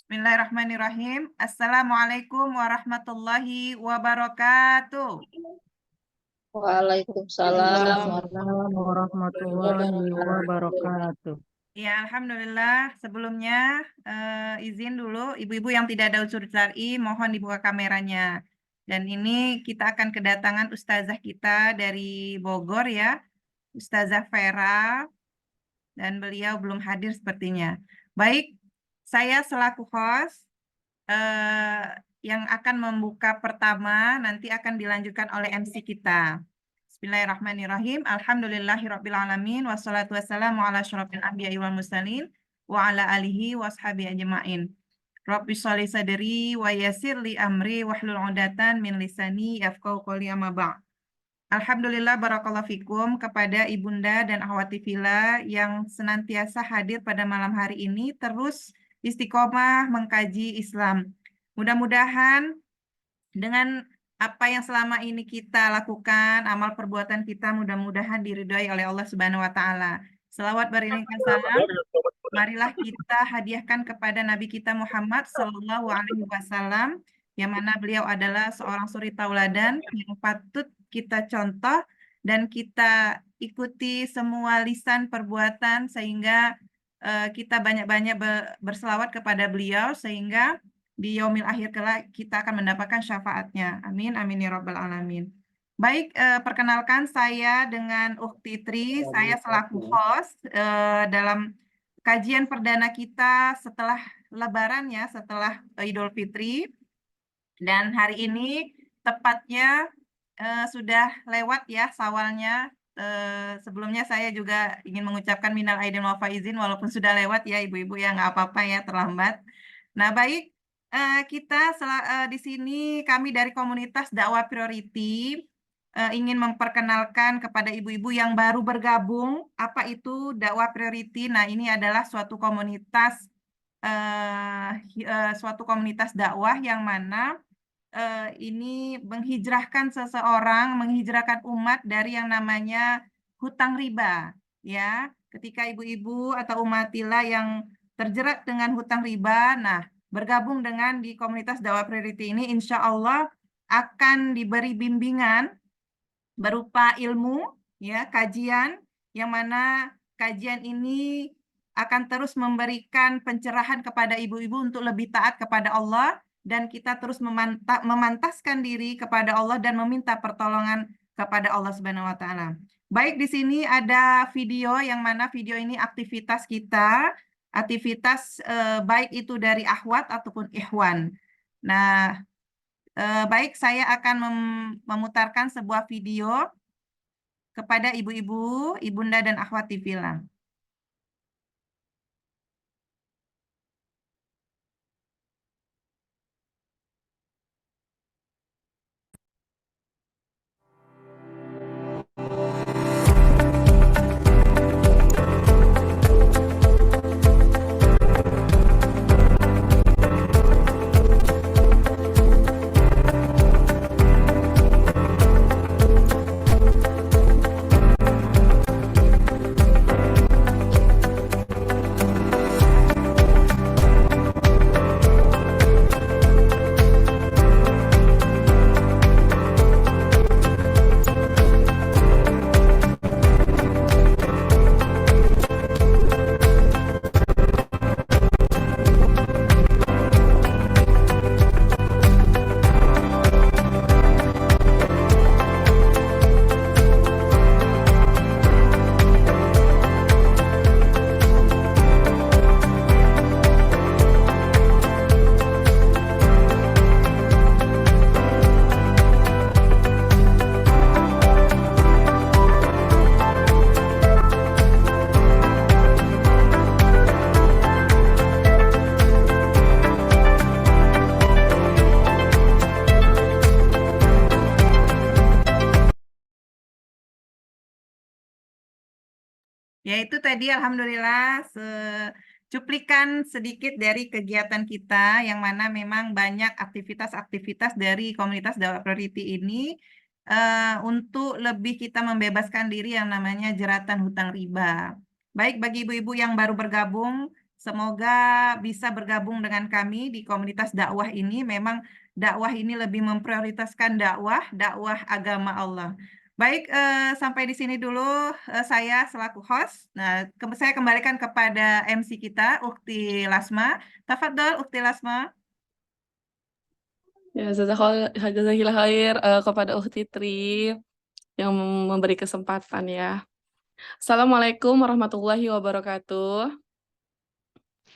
Bismillahirrahmanirrahim. Assalamualaikum warahmatullahi wabarakatuh. Waalaikumsalam Waalaikumsalam warahmatullahi wabarakatuh. Ya, alhamdulillah. Sebelumnya izin dulu, ibu-ibu yang tidak ada unsur syar'i, mohon dibuka kameranya. Dan ini kita akan kedatangan ustazah kita dari Bogor ya, Ustazah Vera, dan beliau belum hadir sepertinya. Baik, saya selaku host yang akan membuka pertama, nanti akan dilanjutkan oleh MC kita. Bismillahirrahmanirrahim. Alhamdulillahirrabbilalamin. Wassalatu wassalamu ala asyrafil anbiya'i wal mursalin wa ala alihi wa ashabihi ajma'in. Rabbi sholli sadri wa yassir li amri wahlul 'uqdatam min lisani yafqahu qawli amma ba'd. Alhamdulillah barakallahu fikum kepada ibunda dan akhwati fillah yang senantiasa hadir pada malam hari ini terus istiqomah mengkaji Islam. Mudah-mudahan dengan apa yang selama ini kita lakukan, amal perbuatan kita mudah-mudahan diridhai oleh Allah Subhanahu wa taala. Selawat beriringkan salam, marilah kita hadiahkan kepada Nabi kita Muhammad Sallallahu Alaihi Wasallam, yang mana beliau adalah seorang suri tauladan yang patut kita contoh dan kita ikuti semua lisan perbuatan sehingga kita banyak-banyak berselawat kepada beliau sehingga di yaumil akhir kelak kita akan mendapatkan syafaatnya. Amin, amin ya rabbal alamin. Baik, perkenalkan saya dengan Ukhti Tri, saya selaku host dalam kajian perdana kita setelah Lebaran ya, setelah Idul Fitri. Dan hari ini tepatnya sudah lewat ya Syawalnya. Sebelumnya saya juga ingin mengucapkan minal aidin wal faizin walaupun sudah lewat ya ibu-ibu ya, nggak apa-apa ya terlambat. Nah baik, kita di sini kami dari komunitas dakwah priority ingin memperkenalkan kepada ibu-ibu yang baru bergabung apa itu dakwah priority. Nah ini adalah suatu komunitas dakwah yang mana ini menghijrahkan seseorang, menghijrahkan umat dari yang namanya hutang riba, ya. Ketika ibu-ibu atau umatillah yang terjerat dengan hutang riba, nah bergabung dengan di komunitas dakwah priority ini, insya Allah akan diberi bimbingan berupa ilmu, ya, kajian, yang mana kajian ini akan terus memberikan pencerahan kepada ibu-ibu untuk lebih taat kepada Allah, dan kita terus memantaskan diri kepada Allah dan meminta pertolongan kepada Allah Subhanahu wa taala. Baik, di sini ada video yang mana video ini aktivitas kita, aktivitas baik itu dari akhwat ataupun ikhwan. Nah, baik, saya akan memutarkan sebuah video kepada ibu-ibu, ibunda dan akhwat fillah. Ya itu tadi alhamdulillah cuplikan sedikit dari kegiatan kita yang mana memang banyak aktivitas-aktivitas dari komunitas dakwah priority ini untuk lebih kita membebaskan diri yang namanya jeratan hutang riba. Baik, bagi ibu-ibu yang baru bergabung, Semoga bisa bergabung dengan kami di komunitas dakwah ini. Memang dakwah ini lebih memprioritaskan dakwah agama Allah. Baik, sampai di sini dulu saya selaku host. Nah, saya kembalikan kepada MC kita, Ukti Lasma. Tafadhol, Ukti Lasma. Ya, jazakillah khair kepada Ukhti Tri yang memberi kesempatan ya. Assalamualaikum warahmatullahi wabarakatuh.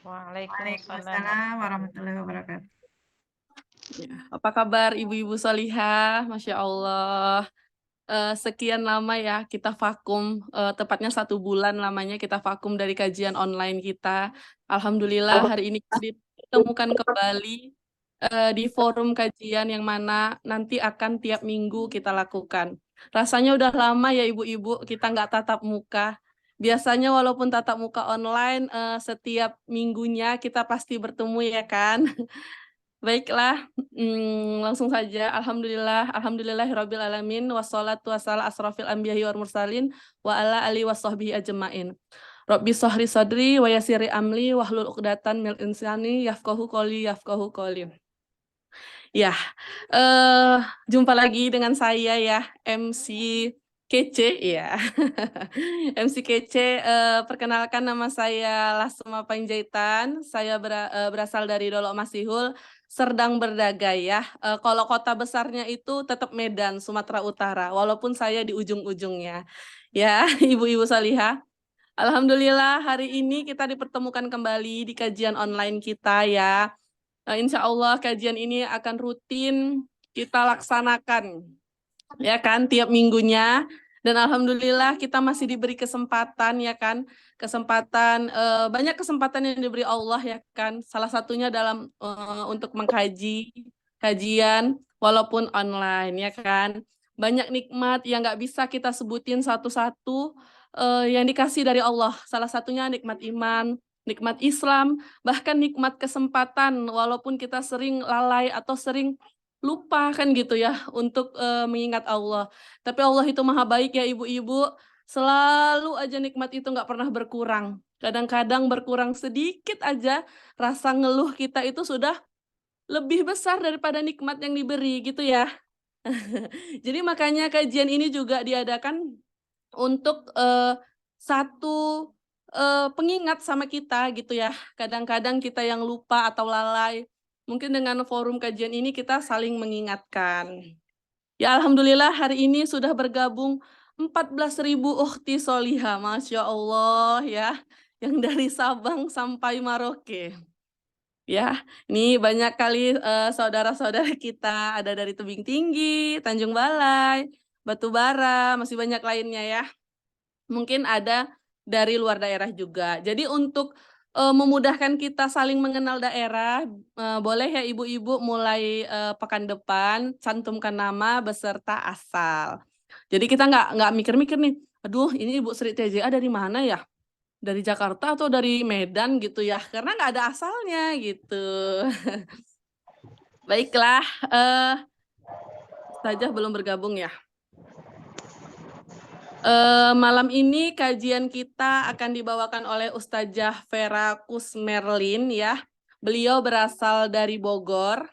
Waalaikumsalam warahmatullahi wabarakatuh. Ya, apa kabar ibu-ibu solihah? Masya Allah. Sekian lama ya kita vakum, tepatnya 1 bulan lamanya kita vakum dari kajian online kita. Alhamdulillah hari ini kita ditemukan kembali di forum kajian yang mana nanti akan tiap minggu kita lakukan. Rasanya udah lama ya ibu-ibu kita nggak tatap muka. Biasanya walaupun tatap muka online, setiap minggunya kita pasti bertemu ya kan. Baiklah, langsung saja. Alhamdulillahirabbil alamin wassalatu wassalamu asrofil anbiya'i wal mursalin wa ala alihi washabbihi ajmain. Rabbi shrah sadri wa yassir amri wahlul 'uqdatam min lisani yafqahu qawli. Ya, jumpa lagi dengan saya ya, MC Kece ya. MC Kece, perkenalkan nama saya Lasma Panjaitan. Saya berasal dari Dolok Masihul, Serdang Berdagai ya. Kalau kota besarnya itu tetap Medan, Sumatera Utara, walaupun saya di ujung-ujungnya. Ya, ibu-ibu salihah. Alhamdulillah hari ini kita dipertemukan kembali di kajian online kita ya. Insya Allah kajian ini akan rutin kita laksanakan ya kan tiap minggunya, dan alhamdulillah kita masih diberi kesempatan ya kan, banyak kesempatan yang diberi Allah ya kan, salah satunya dalam untuk mengkaji kajian walaupun online ya kan. Banyak nikmat yang nggak bisa kita sebutin satu-satu yang dikasih dari Allah, salah satunya nikmat iman, nikmat Islam, bahkan nikmat kesempatan walaupun kita sering lalai atau sering lupa kan gitu ya untuk mengingat Allah. Tapi Allah itu maha baik ya ibu-ibu, selalu aja nikmat itu nggak pernah berkurang. Kadang-kadang berkurang sedikit aja, rasa ngeluh kita itu sudah lebih besar daripada nikmat yang diberi gitu ya. Jadi makanya kajian ini juga diadakan untuk satu pengingat sama kita gitu ya. Kadang-kadang kita yang lupa atau lalai, mungkin dengan forum kajian ini kita saling mengingatkan. Ya alhamdulillah hari ini sudah bergabung 14.000 ukhti solihah, Masya Allah ya, yang dari Sabang sampai Maroke. Ya, ini banyak kali saudara-saudara kita, ada dari Tebing Tinggi, Tanjung Balai, Batubara, masih banyak lainnya ya. Mungkin ada dari luar daerah juga. Jadi untuk memudahkan kita saling mengenal daerah, boleh ya ibu-ibu mulai pekan depan cantumkan nama beserta asal. Jadi kita nggak mikir-mikir nih, aduh ini Ibu Sri TJA dari mana ya? Dari Jakarta atau dari Medan gitu ya? Karena nggak ada asalnya gitu. Baiklah, saja belum bergabung ya. Malam ini kajian kita akan dibawakan oleh Ustazah Vera Kusmerlin ya. Beliau berasal dari Bogor.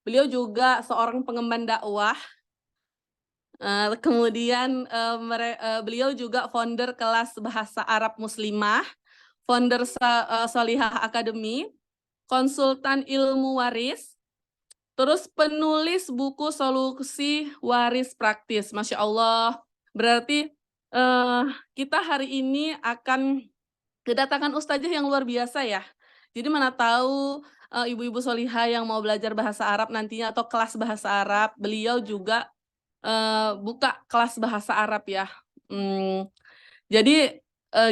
Beliau juga seorang pengemban dakwah. Kemudian beliau juga founder kelas bahasa Arab Muslimah, founder Solihah Academy, konsultan ilmu waris, terus penulis buku solusi waris praktis. Masya Allah. Berarti kita hari ini akan kedatangan ustazah yang luar biasa ya. Jadi mana tahu ibu-ibu solihah yang mau belajar bahasa Arab nantinya atau kelas bahasa Arab, beliau juga buka kelas bahasa Arab ya. Jadi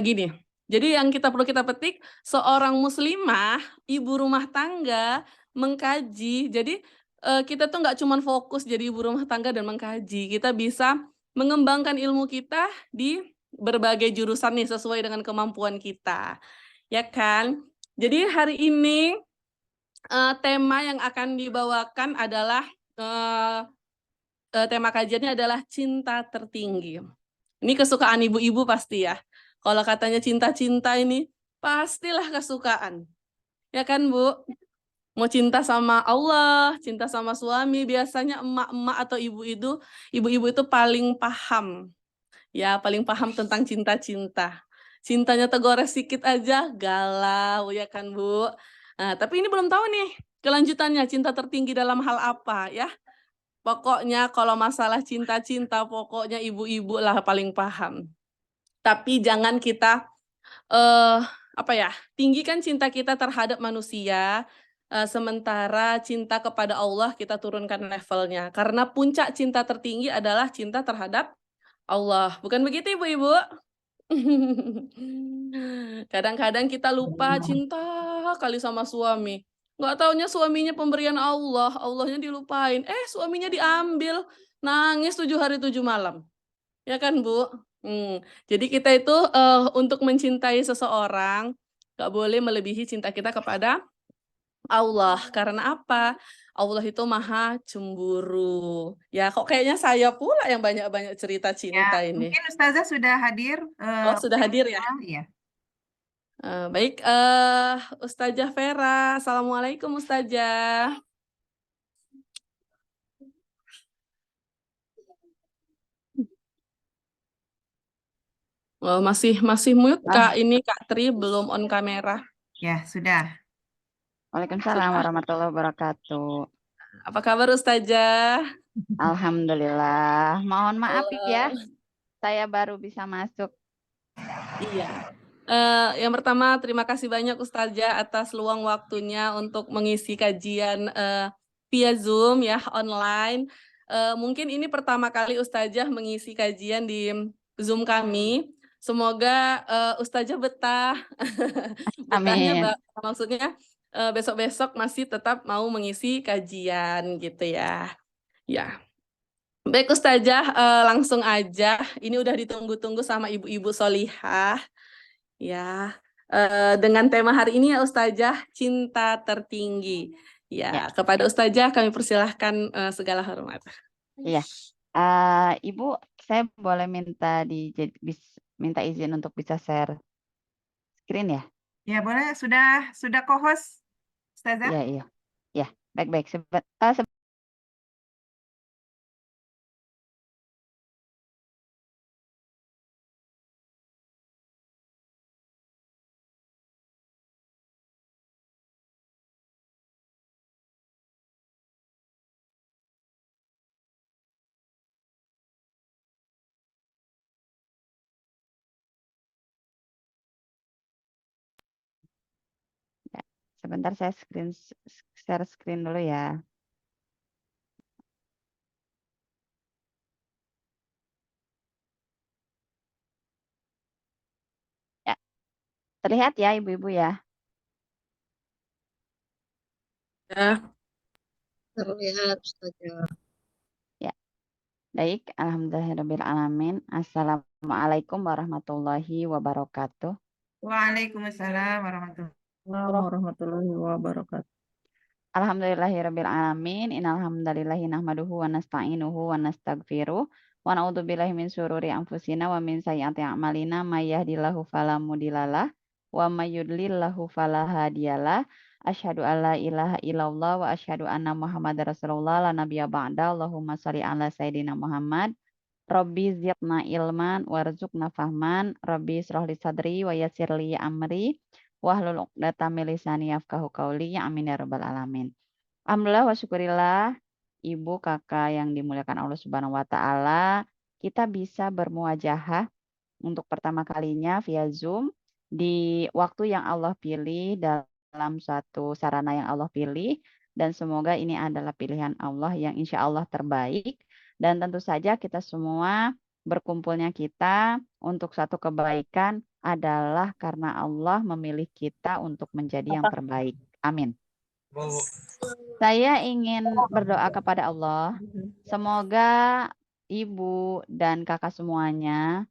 gini, jadi yang perlu kita petik, seorang muslimah, ibu rumah tangga, mengkaji. Jadi kita tuh nggak cuma fokus jadi ibu rumah tangga dan mengkaji, kita bisa mengembangkan ilmu kita di berbagai jurusan nih sesuai dengan kemampuan kita, ya kan? Jadi hari ini tema yang akan dibawakan adalah tema kajiannya adalah cinta tertinggi. Ini kesukaan ibu-ibu pasti ya. Kalau katanya cinta-cinta ini pastilah kesukaan. Ya kan, Bu? Mau cinta sama Allah, cinta sama suami, biasanya emak-emak atau ibu-ibu itu paling paham. Ya, paling paham tentang cinta-cinta. Cintanya tegores sedikit aja galau, ya kan, Bu? Nah, tapi ini belum tahu nih kelanjutannya cinta tertinggi dalam hal apa ya. Pokoknya kalau masalah cinta-cinta, pokoknya ibu-ibu lah paling paham. Tapi jangan kita apa ya, tinggikan cinta kita terhadap manusia, sementara cinta kepada Allah kita turunkan levelnya. Karena puncak cinta tertinggi adalah cinta terhadap Allah. Bukan begitu, Ibu-ibu? Kadang-kadang kita lupa cinta kali sama suami. Nggak taunya suaminya pemberian Allah, Allahnya dilupain. Suaminya diambil, nangis 7 hari 7 malam. Ya kan, Bu? Jadi kita itu untuk mencintai seseorang nggak boleh melebihi cinta kita kepada Allah. Karena apa? Allah itu maha cemburu. Ya, kok kayaknya saya pula yang banyak-banyak cerita Ya, cinta ini. mungkin Ustazah sudah hadir. Oh, sudah hadir ya? Iya. Baik, Ustazah Vera. Assalamualaikum Ustazah. Oh, masih mute Kak. Ini Kak Tri belum on kamera. Ya, sudah. Waalaikumsalam warahmatullahi wabarakatuh. Apa kabar Ustazah? Alhamdulillah. Mohon maaf ya, Halo. saya baru bisa masuk. Iya. Yang pertama terima kasih banyak Ustazah atas luang waktunya untuk mengisi kajian via Zoom ya online. Mungkin ini pertama kali Ustazah mengisi kajian di Zoom kami. Semoga Ustazah betah. Betahnya Amin. maksudnya besok-besok masih tetap mau mengisi kajian gitu ya. Ya. Baik Ustazah, langsung aja. Ini udah ditunggu-tunggu sama ibu-ibu solihah. Ya, dengan tema hari ini ya Ustazah, cinta tertinggi. Ya, kepada Ustazah kami persilahkan segala hormat. Iya. Ibu, saya boleh minta izin untuk bisa share screen ya? Ya, boleh. Sudah co-host, Ustazah? Iya. Ya, baik-baik. Sebentar saya share screen dulu ya. Ya, terlihat ya ibu-ibu ya? Ya. Terlihat Ustazah. Ya, baik. Alhamdulillahirrahmanirrahim. Assalamualaikum warahmatullahi wabarakatuh. Waalaikumsalam warahmatullahi wabarakatuh. Alhamdulillahirrabbilalamin. Innalhamdalillahi nahmaduhu wa nasta'inuhu wa nasta'gfiruh. Wa na'udzubillahi min syururi anfusina wa min sayyiati a'malina. May yahdihillahu fala mudhillalah wa may yudlillahu fala hadiyalah. Asyhadu alla ilaha illallah wa asyhadu anna Muhammadar Rasulullah la nabiyya ba'da. Allahumma shalli ala sayyidina Muhammad. Rabbi zidna ilman warzuqna fahman. Rabbi israh li sadri wa yassir li amri. Wahlul 'uqdatam min lisani yafqahu qawli. Amin ya rabbal alamin. Alhamdulillah wa syukurillah, Ibu, Kakak yang dimuliakan Allah Subhanahu wa taala, kita bisa bermuajahah untuk pertama kalinya via Zoom di waktu yang Allah pilih dalam suatu sarana yang Allah pilih, dan semoga ini adalah pilihan Allah yang insya Allah terbaik, dan tentu saja kita semua berkumpulnya kita untuk satu kebaikan adalah karena Allah memilih kita untuk menjadi yang terbaik. Amin. Saya ingin berdoa kepada Allah, semoga Ibu dan Kakak semuanya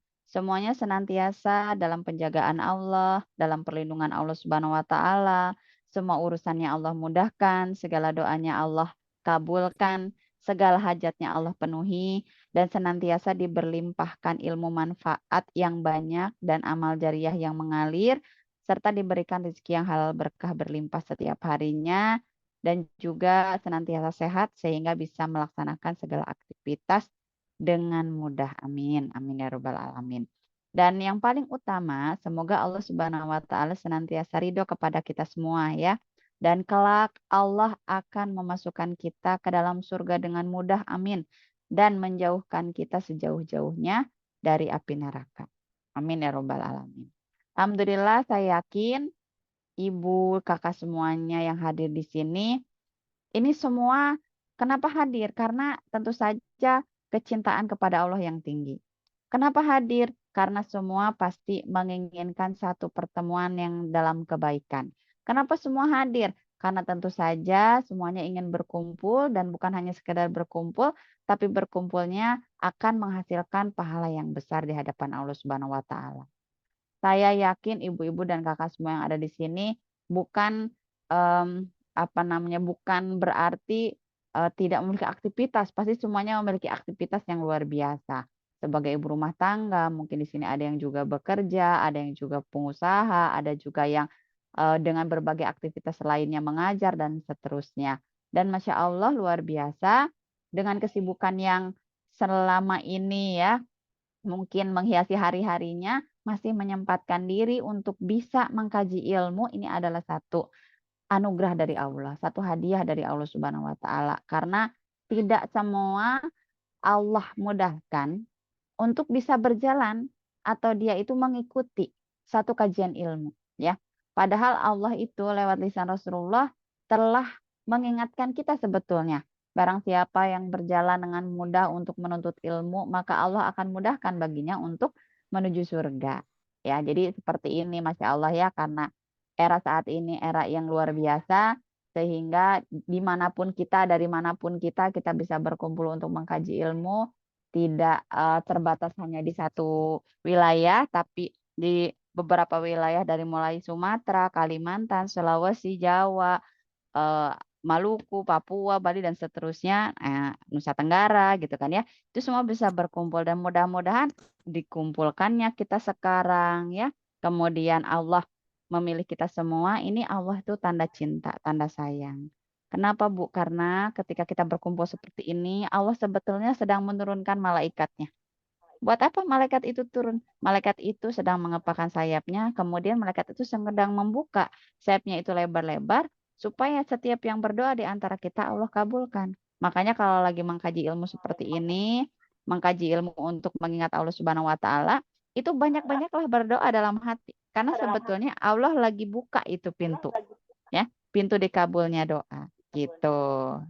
senantiasa dalam penjagaan Allah, dalam perlindungan Allah Subhanahu wa taala, semua urusannya Allah mudahkan, segala doanya Allah kabulkan, segala hajatnya Allah penuhi, dan senantiasa diberlimpahkan ilmu manfaat yang banyak dan amal jariah yang mengalir serta diberikan rezeki yang halal berkah berlimpah setiap harinya, dan juga senantiasa sehat sehingga bisa melaksanakan segala aktivitas dengan mudah. Amin. Amin ya Rabbal Alamin. Dan yang paling utama, semoga Allah Subhanahu wa Ta'ala senantiasa ridho kepada kita semua ya. Dan kelak Allah akan memasukkan kita ke dalam surga dengan mudah. Amin. Dan menjauhkan kita sejauh-jauhnya dari api neraka. Amin ya Rabbal Alamin. Alhamdulillah saya yakin ibu, kakak semuanya yang hadir di sini, ini semua kenapa hadir? Karena tentu saja kecintaan kepada Allah yang tinggi. Kenapa hadir? Karena semua pasti menginginkan satu pertemuan yang dalam kebaikan. Kenapa semua hadir? Karena tentu saja semuanya ingin berkumpul dan bukan hanya sekedar berkumpul, tapi berkumpulnya akan menghasilkan pahala yang besar di hadapan Allah Subhanahu wa Ta'ala. Saya yakin ibu-ibu dan kakak semua yang ada di sini bukan bukan berarti tidak memiliki aktivitas. Pasti semuanya memiliki aktivitas yang luar biasa. Sebagai ibu rumah tangga, mungkin di sini ada yang juga bekerja, ada yang juga pengusaha, ada juga yang dengan berbagai aktivitas lainnya mengajar dan seterusnya. Dan Masya Allah luar biasa dengan kesibukan yang selama ini ya, mungkin menghiasi hari-harinya, masih menyempatkan diri untuk bisa mengkaji ilmu. Ini adalah satu anugerah dari Allah, satu hadiah dari Allah Subhanahu wa Ta'ala. Karena tidak semua Allah mudahkan untuk bisa berjalan atau dia itu mengikuti satu kajian ilmu, ya. Padahal Allah itu lewat lisan Rasulullah telah mengingatkan kita sebetulnya. Barang siapa yang berjalan dengan mudah untuk menuntut ilmu, maka Allah akan mudahkan baginya untuk menuju surga. Ya, jadi seperti ini, Masya Allah ya, karena era saat ini era yang luar biasa, sehingga dimanapun kita, dari manapun kita bisa berkumpul untuk mengkaji ilmu, tidak terbatas hanya di satu wilayah, tapi di beberapa wilayah dari mulai Sumatera, Kalimantan, Sulawesi, Jawa, Maluku, Papua, Bali dan seterusnya, Nusa Tenggara gitu kan ya. Itu semua bisa berkumpul dan mudah-mudahan dikumpulkannya kita sekarang ya. Kemudian Allah memilih kita semua, ini Allah itu tanda cinta, tanda sayang. Kenapa Bu? Karena ketika kita berkumpul seperti ini, Allah sebetulnya sedang menurunkan malaikatnya. Buat apa malaikat itu turun? Malaikat itu sedang mengepakkan sayapnya, kemudian malaikat itu sedang membuka sayapnya itu lebar-lebar, supaya setiap yang berdoa di antara kita Allah kabulkan. Makanya kalau lagi mengkaji ilmu seperti ini, mengkaji ilmu untuk mengingat Allah Subhanahu wa Ta'ala, itu banyak-banyaklah berdoa dalam hati. Karena sebetulnya Allah lagi buka itu pintu, ya, pintu dikabulnya doa. Gitu.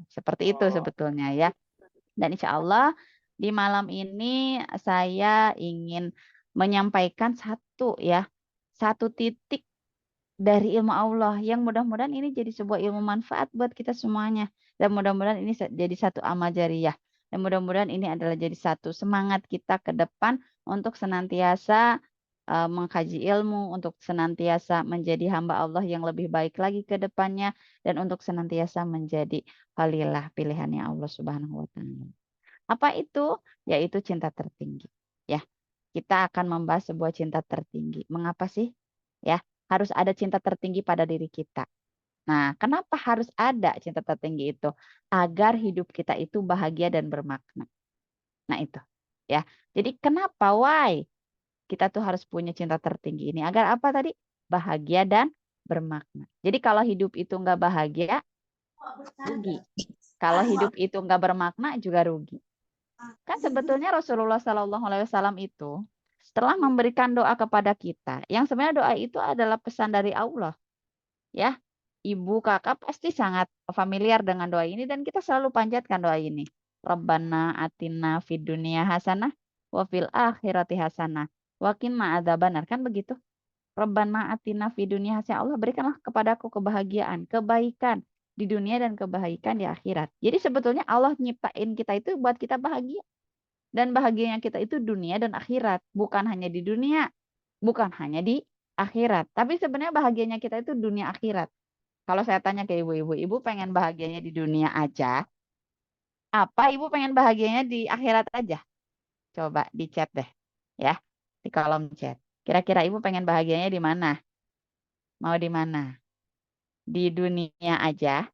Seperti itu sebetulnya ya. Dan insya Allah di malam ini saya ingin menyampaikan satu titik dari ilmu Allah yang mudah-mudahan ini jadi sebuah ilmu manfaat buat kita semuanya. Dan mudah-mudahan ini jadi satu amal jariyah. Dan mudah-mudahan ini adalah jadi satu semangat kita ke depan untuk senantiasa mengkaji ilmu, untuk senantiasa menjadi hamba Allah yang lebih baik lagi ke depannya, dan untuk senantiasa menjadi khalilah pilihannya Allah Subhanahu wa Ta'ala. Apa itu? Yaitu cinta tertinggi. Ya, kita akan membahas sebuah cinta tertinggi. Mengapa sih? Ya, harus ada cinta tertinggi pada diri kita. Nah, kenapa harus ada cinta tertinggi itu? Agar hidup kita itu bahagia dan bermakna. Nah, itu. Ya. Jadi kenapa? Why? Kita tuh harus punya cinta tertinggi ini. Agar apa tadi? Bahagia dan bermakna. Jadi kalau hidup itu enggak bahagia, rugi. Kalau hidup itu enggak bermakna, juga rugi. Kan sebetulnya Rasulullah SAW itu setelah memberikan doa kepada kita, yang sebenarnya doa itu adalah pesan dari Allah. Ya, ibu, kakak pasti sangat familiar dengan doa ini dan kita selalu panjatkan doa ini. Rabbana atina fid dunya hasanah wa fil akhirati hasanah wa qina adzabannar, kan begitu? Rabbana atina fid dunya hasanah, Allah berikanlah kepadaku kebahagiaan, kebaikan di dunia dan kebaikan di akhirat. Jadi sebetulnya Allah nyiptain kita itu buat kita bahagia. Dan bahagianya kita itu dunia dan akhirat. Bukan hanya di dunia, bukan hanya di akhirat. Tapi sebenarnya bahagianya kita itu dunia akhirat. Kalau saya tanya ke ibu-ibu, ibu pengen bahagianya di dunia aja, apa ibu pengen bahagianya di akhirat aja? Coba di chat deh, ya, di kolom chat. Kira-kira ibu pengen bahagianya di mana? Mau di mana? Di dunia aja,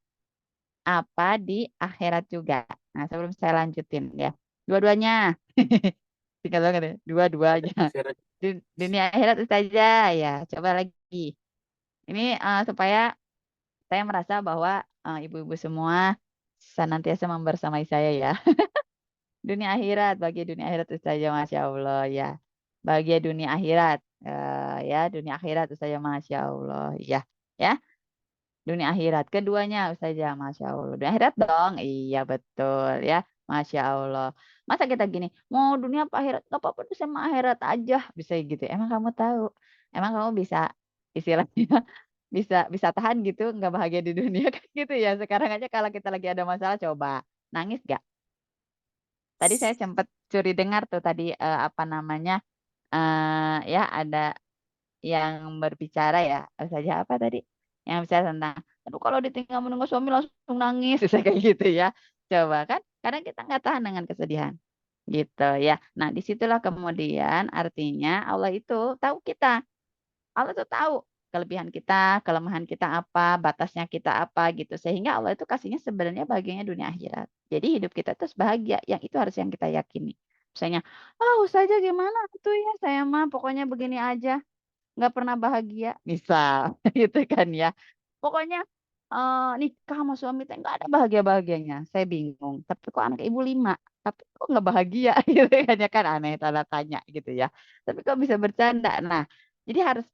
apa di akhirat juga? Nah, sebelum saya lanjutin ya. Dua-duanya. Tinggal banget ya. Dua-duanya. Dunia akhirat saja ya. Coba lagi. Ini supaya saya merasa bahwa ibu-ibu semua senantiasa membersamai saya ya. Dunia akhirat, bagi dunia akhirat itu saja, Masya Allah ya. Bahagia dunia akhirat, ya dunia akhirat itu saja, Masya Allah ya. Ya, dunia akhirat. Keduanya saja, Masya Allah. Dunia akhirat dong, iya betul ya. Masya Allah. Masa kita gini, mau dunia apa akhirat? Gak apa-apa, sama akhirat aja. Bisa gitu. Emang kamu tahu? Emang kamu bisa istilahnya bisa tahan gitu, nggak bahagia di dunia kan gitu ya. Sekarang aja kalau kita lagi ada masalah, coba nangis gak? Tadi saya sempat curi dengar tuh tadi apa namanya ya ada yang berbicara ya saja apa tadi yang bicara tentang aduh kalau ditinggal menunggu suami langsung nangis bisa kayak gitu ya. Coba kan karena kita nggak tahan dengan kesedihan gitu ya. Nah disitulah kemudian artinya Allah itu tahu kita. Allah tuh tahu kelebihan kita, kelemahan kita apa, batasnya kita apa gitu. Sehingga Allah itu kasihnya sebenarnya bahagianya dunia akhirat. Jadi hidup kita terus bahagia. Yang itu harus yang kita yakini. Misalnya, saja gimana tuh ya saya mah pokoknya begini aja. Nggak pernah bahagia. Misal gitu kan ya. Pokoknya nikah sama suami teh nggak ada bahagia-bahagianya. Saya bingung. Tapi kok anak ibu 5? Tapi kok nggak bahagia gitu kan ya kan aneh tanda tanya gitu ya. Tapi kok bisa bercanda. Nah, jadi harus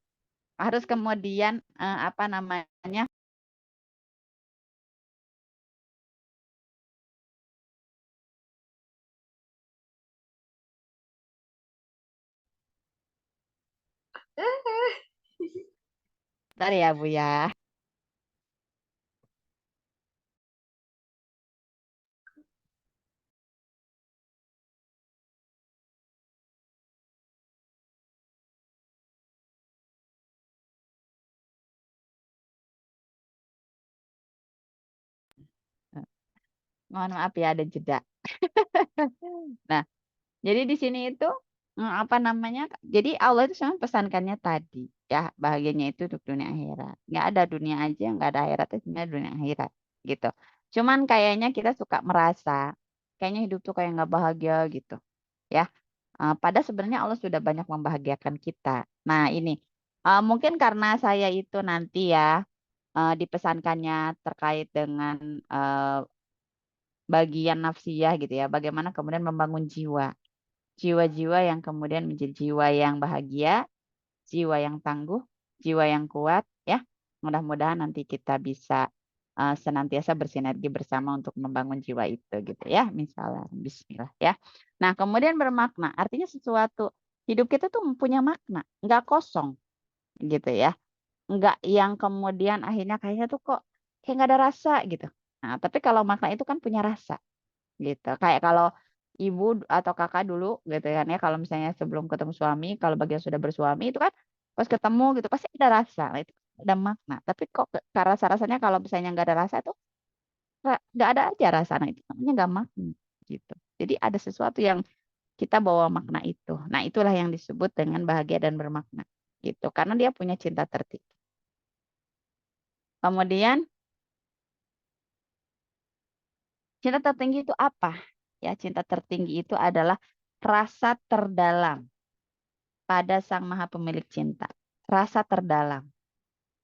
harus kemudian apa namanya bentar ya Bu ya. Mohon maaf ya ada jeda. Nah, jadi di sini itu apa namanya? Jadi Allah itu sama pesankannya tadi ya bahagianya itu untuk dunia akhirat. Nggak ada dunia aja, nggak ada akhirat itu sebenarnya dunia akhirat gitu. Cuman kayaknya kita suka merasa kayaknya hidup tuh kayak nggak bahagia gitu ya. Padahal sebenarnya Allah sudah banyak membahagiakan kita. Nah ini mungkin karena saya itu nanti ya dipesankannya terkait dengan eh, bagian nafsiyah gitu ya. Bagaimana kemudian membangun jiwa. Jiwa-jiwa yang kemudian menjadi jiwa yang bahagia, jiwa yang tangguh, jiwa yang kuat ya. Mudah-mudahan nanti kita bisa senantiasa bersinergi bersama untuk membangun jiwa itu gitu ya. Misalnya bismillah ya. Nah, kemudian bermakna. Artinya sesuatu hidup kita tuh punya makna, nggak kosong gitu ya. Nggak yang kemudian akhirnya kayaknya tuh kok kayak nggak ada rasa gitu. Nah, tapi kalau makna itu kan punya rasa gitu. Kayak kalau ibu atau kakak dulu gitu kan ya, kalau misalnya sebelum ketemu suami, kalau bagi yang sudah bersuami itu kan pas ketemu gitu pasti ada rasa, nah, itu ada makna. Tapi kok rasa-rasanya kalau misalnya nggak ada rasa tuh nggak ada aja rasa, nah itu namanya nggak makna gitu. Jadi ada sesuatu yang kita bawa makna itu. Nah itulah yang disebut dengan bahagia dan bermakna gitu, karena dia punya cinta tertib. Kemudian cinta tertinggi itu apa? Ya, cinta tertinggi itu adalah rasa terdalam pada Sang Maha Pemilik cinta. Rasa terdalam,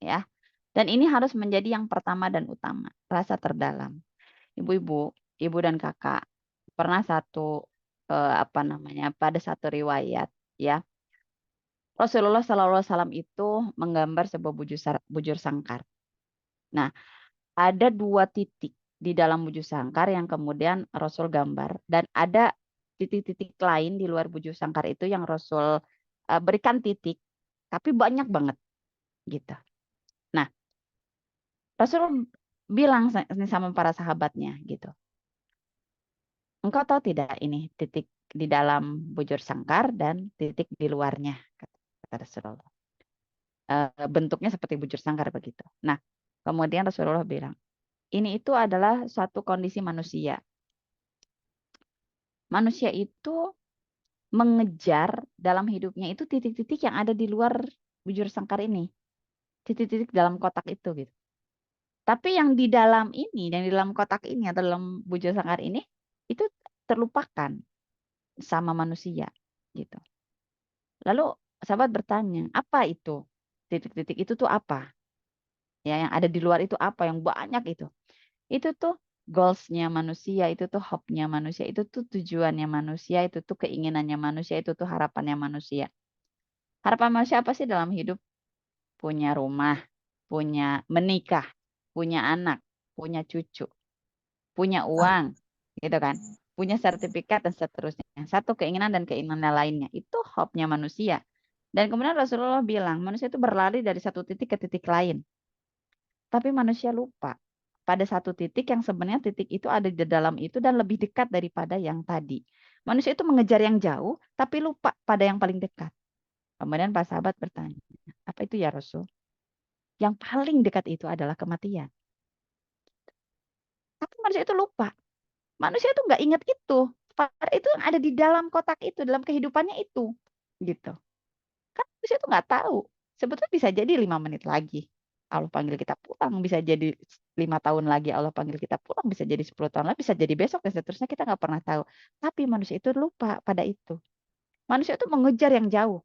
ya. Dan ini harus menjadi yang pertama dan utama, rasa terdalam. Ibu-ibu, ibu dan kakak, pernah satu apa namanya? Pada satu riwayat, ya. Rasulullah SAW itu menggambar sebuah bujur sangkar. Nah, ada 2 titik di dalam bujur sangkar yang kemudian Rasul gambar dan ada titik-titik lain di luar bujur sangkar itu yang Rasul berikan titik tapi banyak banget gitu. Nah, Rasul bilang sama para sahabatnya gitu. Engkau tahu tidak ini titik di dalam bujur sangkar dan titik di luarnya kata Rasulullah. Bentuknya seperti bujur sangkar begitu. Nah, kemudian Rasulullah bilang, ini itu adalah suatu kondisi manusia. Manusia itu mengejar dalam hidupnya itu titik-titik yang ada di luar bujur sangkar ini. titik-titik dalam kotak itu gitu. Tapi yang di dalam ini, yang di dalam kotak ini atau dalam bujur sangkar ini, itu terlupakan sama manusia gitu. Lalu sahabat bertanya, apa itu? Titik-titik itu tuh apa? Ya, yang ada di luar itu apa? Yang banyak itu. Itu tuh goals-nya manusia, itu tuh hope-nya manusia, itu tuh tujuannya manusia, itu tuh keinginannya manusia, itu tuh harapannya manusia. Harapan manusia apa sih dalam hidup? Punya rumah, punya menikah, punya anak, punya cucu, punya uang, gitu kan? Punya sertifikat dan seterusnya. Satu keinginan dan keinginan lainnya. Itu hope-nya manusia. Dan kemudian Rasulullah bilang, manusia itu berlari dari satu titik ke titik lain. Tapi manusia lupa pada satu titik yang sebenarnya titik itu ada di dalam itu dan lebih dekat daripada yang tadi. Manusia itu mengejar yang jauh, tapi lupa pada yang paling dekat. Kemudian para sahabat bertanya, apa itu ya Rasul? Yang paling dekat itu adalah kematian. Tapi manusia itu lupa. Manusia itu nggak ingat itu. Itu yang ada di dalam kotak itu, dalam kehidupannya itu. Gitu. Kan manusia itu nggak tahu. Sebetulnya bisa jadi 5 menit lagi. Allah panggil kita pulang, bisa jadi 5 tahun lagi Allah panggil kita pulang, bisa jadi 10 tahun lagi, bisa jadi besok dan seterusnya kita nggak pernah tahu. Tapi manusia itu lupa pada itu. Manusia itu mengejar yang jauh,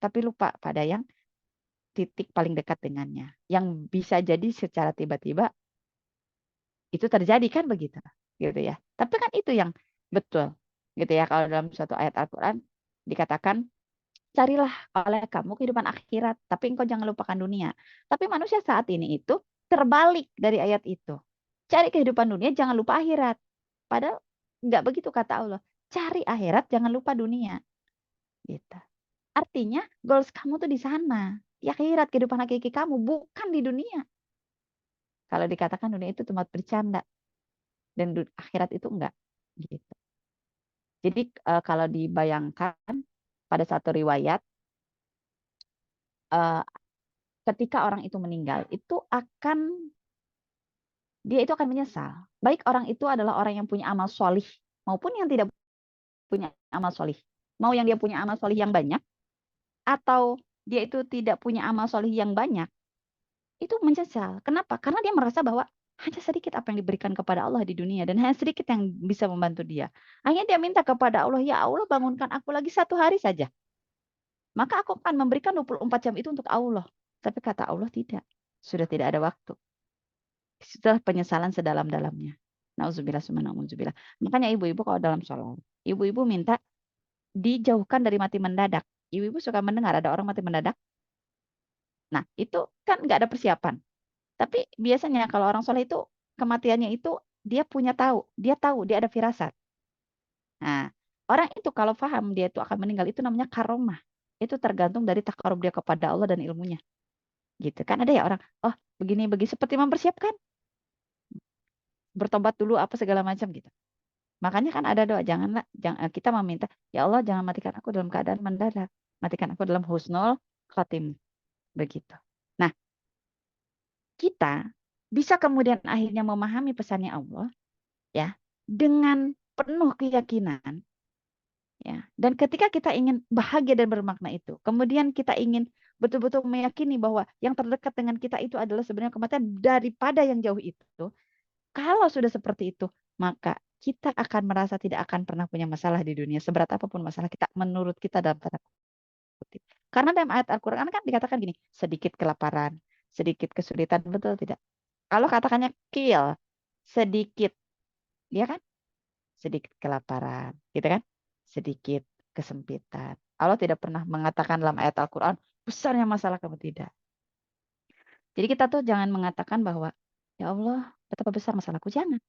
tapi lupa pada yang titik paling dekat dengannya. Yang bisa jadi secara tiba-tiba itu terjadi kan begitu. Gitu ya. Tapi kan itu yang betul. Gitu ya, kalau dalam suatu ayat Al-Qur'an dikatakan carilah oleh kamu kehidupan akhirat, tapi engkau jangan lupakan dunia. Tapi manusia saat ini itu terbalik dari ayat itu. Cari kehidupan dunia, jangan lupa akhirat. Padahal nggak begitu kata Allah. Cari akhirat, jangan lupa dunia. Gitu. Artinya goals kamu tuh di sana. Di akhirat, kehidupan hakiki kamu, bukan di dunia. Kalau dikatakan dunia itu tempat bercanda. Dan akhirat itu enggak. Gitu. Jadi kalau dibayangkan pada satu riwayat, ketika orang itu meninggal, dia itu akan menyesal. Baik orang itu adalah orang yang punya amal solih, maupun yang tidak punya amal solih. Mau yang dia punya amal solih yang banyak, atau dia itu tidak punya amal solih yang banyak, itu menyesal. Kenapa? Karena dia merasa bahwa hanya sedikit apa yang diberikan kepada Allah di dunia, dan hanya sedikit yang bisa membantu dia. Akhirnya dia minta kepada Allah, ya Allah bangunkan aku lagi 1 hari saja. Maka aku akan memberikan 24 jam itu untuk Allah. Tapi kata Allah tidak. Sudah tidak ada waktu. Sudah penyesalan sedalam-dalamnya. Nauzubillah summa nauzubillah. Makanya ibu-ibu kalau dalam sholat, ibu-ibu minta dijauhkan dari mati mendadak. Ibu-ibu suka mendengar ada orang mati mendadak. Nah, itu kan nggak ada persiapan. Tapi biasanya kalau orang sholat itu, kematiannya itu dia tahu, dia ada firasat. Nah, orang itu kalau paham dia itu akan meninggal, itu namanya karomah. Itu tergantung dari takarub dia kepada Allah dan ilmunya. Gitu kan ada ya orang, oh begini seperti mempersiapkan. Bertobat dulu apa segala macam gitu. Makanya kan ada doa, jangan kita meminta, ya Allah jangan matikan aku dalam keadaan mendadak. Matikan aku dalam husnul khotim. Begitu. Nah, kita bisa kemudian akhirnya memahami pesannya Allah ya dengan penuh keyakinan ya. Dan ketika kita ingin bahagia dan bermakna itu, kemudian kita ingin betul-betul meyakini bahwa yang terdekat dengan kita itu adalah sebenarnya kematian daripada yang jauh itu. Kalau sudah seperti itu, maka kita akan merasa tidak akan pernah punya masalah di dunia, seberat apapun masalah kita menurut kita dalam tanda kutip. Karena dalam ayat Al-Quran kan dikatakan gini, sedikit kelaparan, sedikit kesulitan, betul tidak? Kalau katakannya kill, sedikit, ya kan? Sedikit kelaparan, gitu kan? Sedikit kesempitan. Allah tidak pernah mengatakan dalam ayat Al-Quran, besarnya masalah kamu tidak. Jadi kita tuh jangan mengatakan bahwa, ya Allah, betapa besar masalahku, jangan.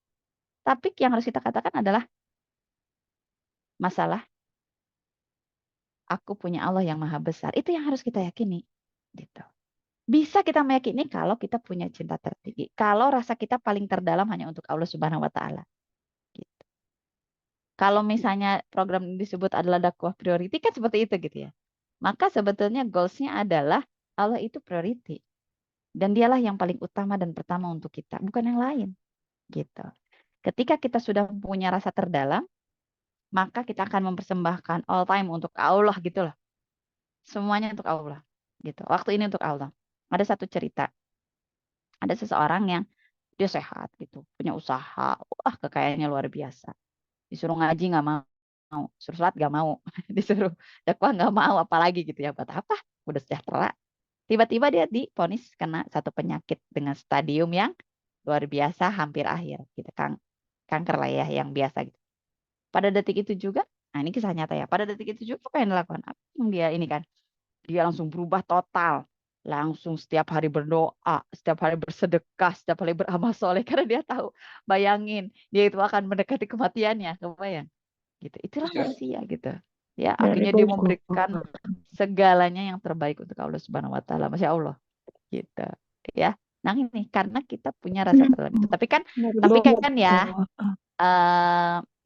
Tapi yang harus kita katakan adalah masalah aku punya Allah yang maha besar. Itu yang harus kita yakini. Gitu. Bisa kita meyakini kalau kita punya cinta tertinggi. Kalau rasa kita paling terdalam hanya untuk Allah Subhanahu wa Ta'ala. Gitu. Kalau misalnya program ini disebut adalah dakwah priority, kan seperti itu gitu ya. Maka sebetulnya goals-nya adalah Allah itu priority. Dan dialah yang paling utama dan pertama untuk kita, bukan yang lain. Gitu. Ketika kita sudah punya rasa terdalam, maka kita akan mempersembahkan all time untuk Allah gitu loh. Semuanya untuk Allah. Gitu. Waktu ini untuk Allah. Ada satu cerita, ada seseorang yang dia sehat gitu, punya usaha, wah kekayaannya luar biasa. Disuruh ngaji nggak mau, suruh sholat nggak mau, disuruh dakwah nggak mau, apalagi gitu ya, buat apa? Udah sejahtera. Tiba-tiba dia divonis kena satu penyakit dengan stadium yang luar biasa, hampir akhir, gitu kan, kanker lah ya, yang biasa gitu. Pada detik itu juga, nah ini kisah nyata ya, pada detik itu juga apa yang dilakukan? Apa yang dia ini kan? Dia langsung berubah total. Langsung setiap hari berdoa, setiap hari bersedekah, setiap hari beramal soleh. Karena dia tahu, bayangin, dia itu akan mendekati kematiannya. Kebayang? Gitu. Itulah manusia gitu. Ya, Dari akhirnya dia Bogor. memberikan segalanya yang terbaik untuk Allah Subhanahu wa taala. Masya Allah. Gitu. Ya. Nah ini karena kita punya rasa terdalam itu. Tapi kan ya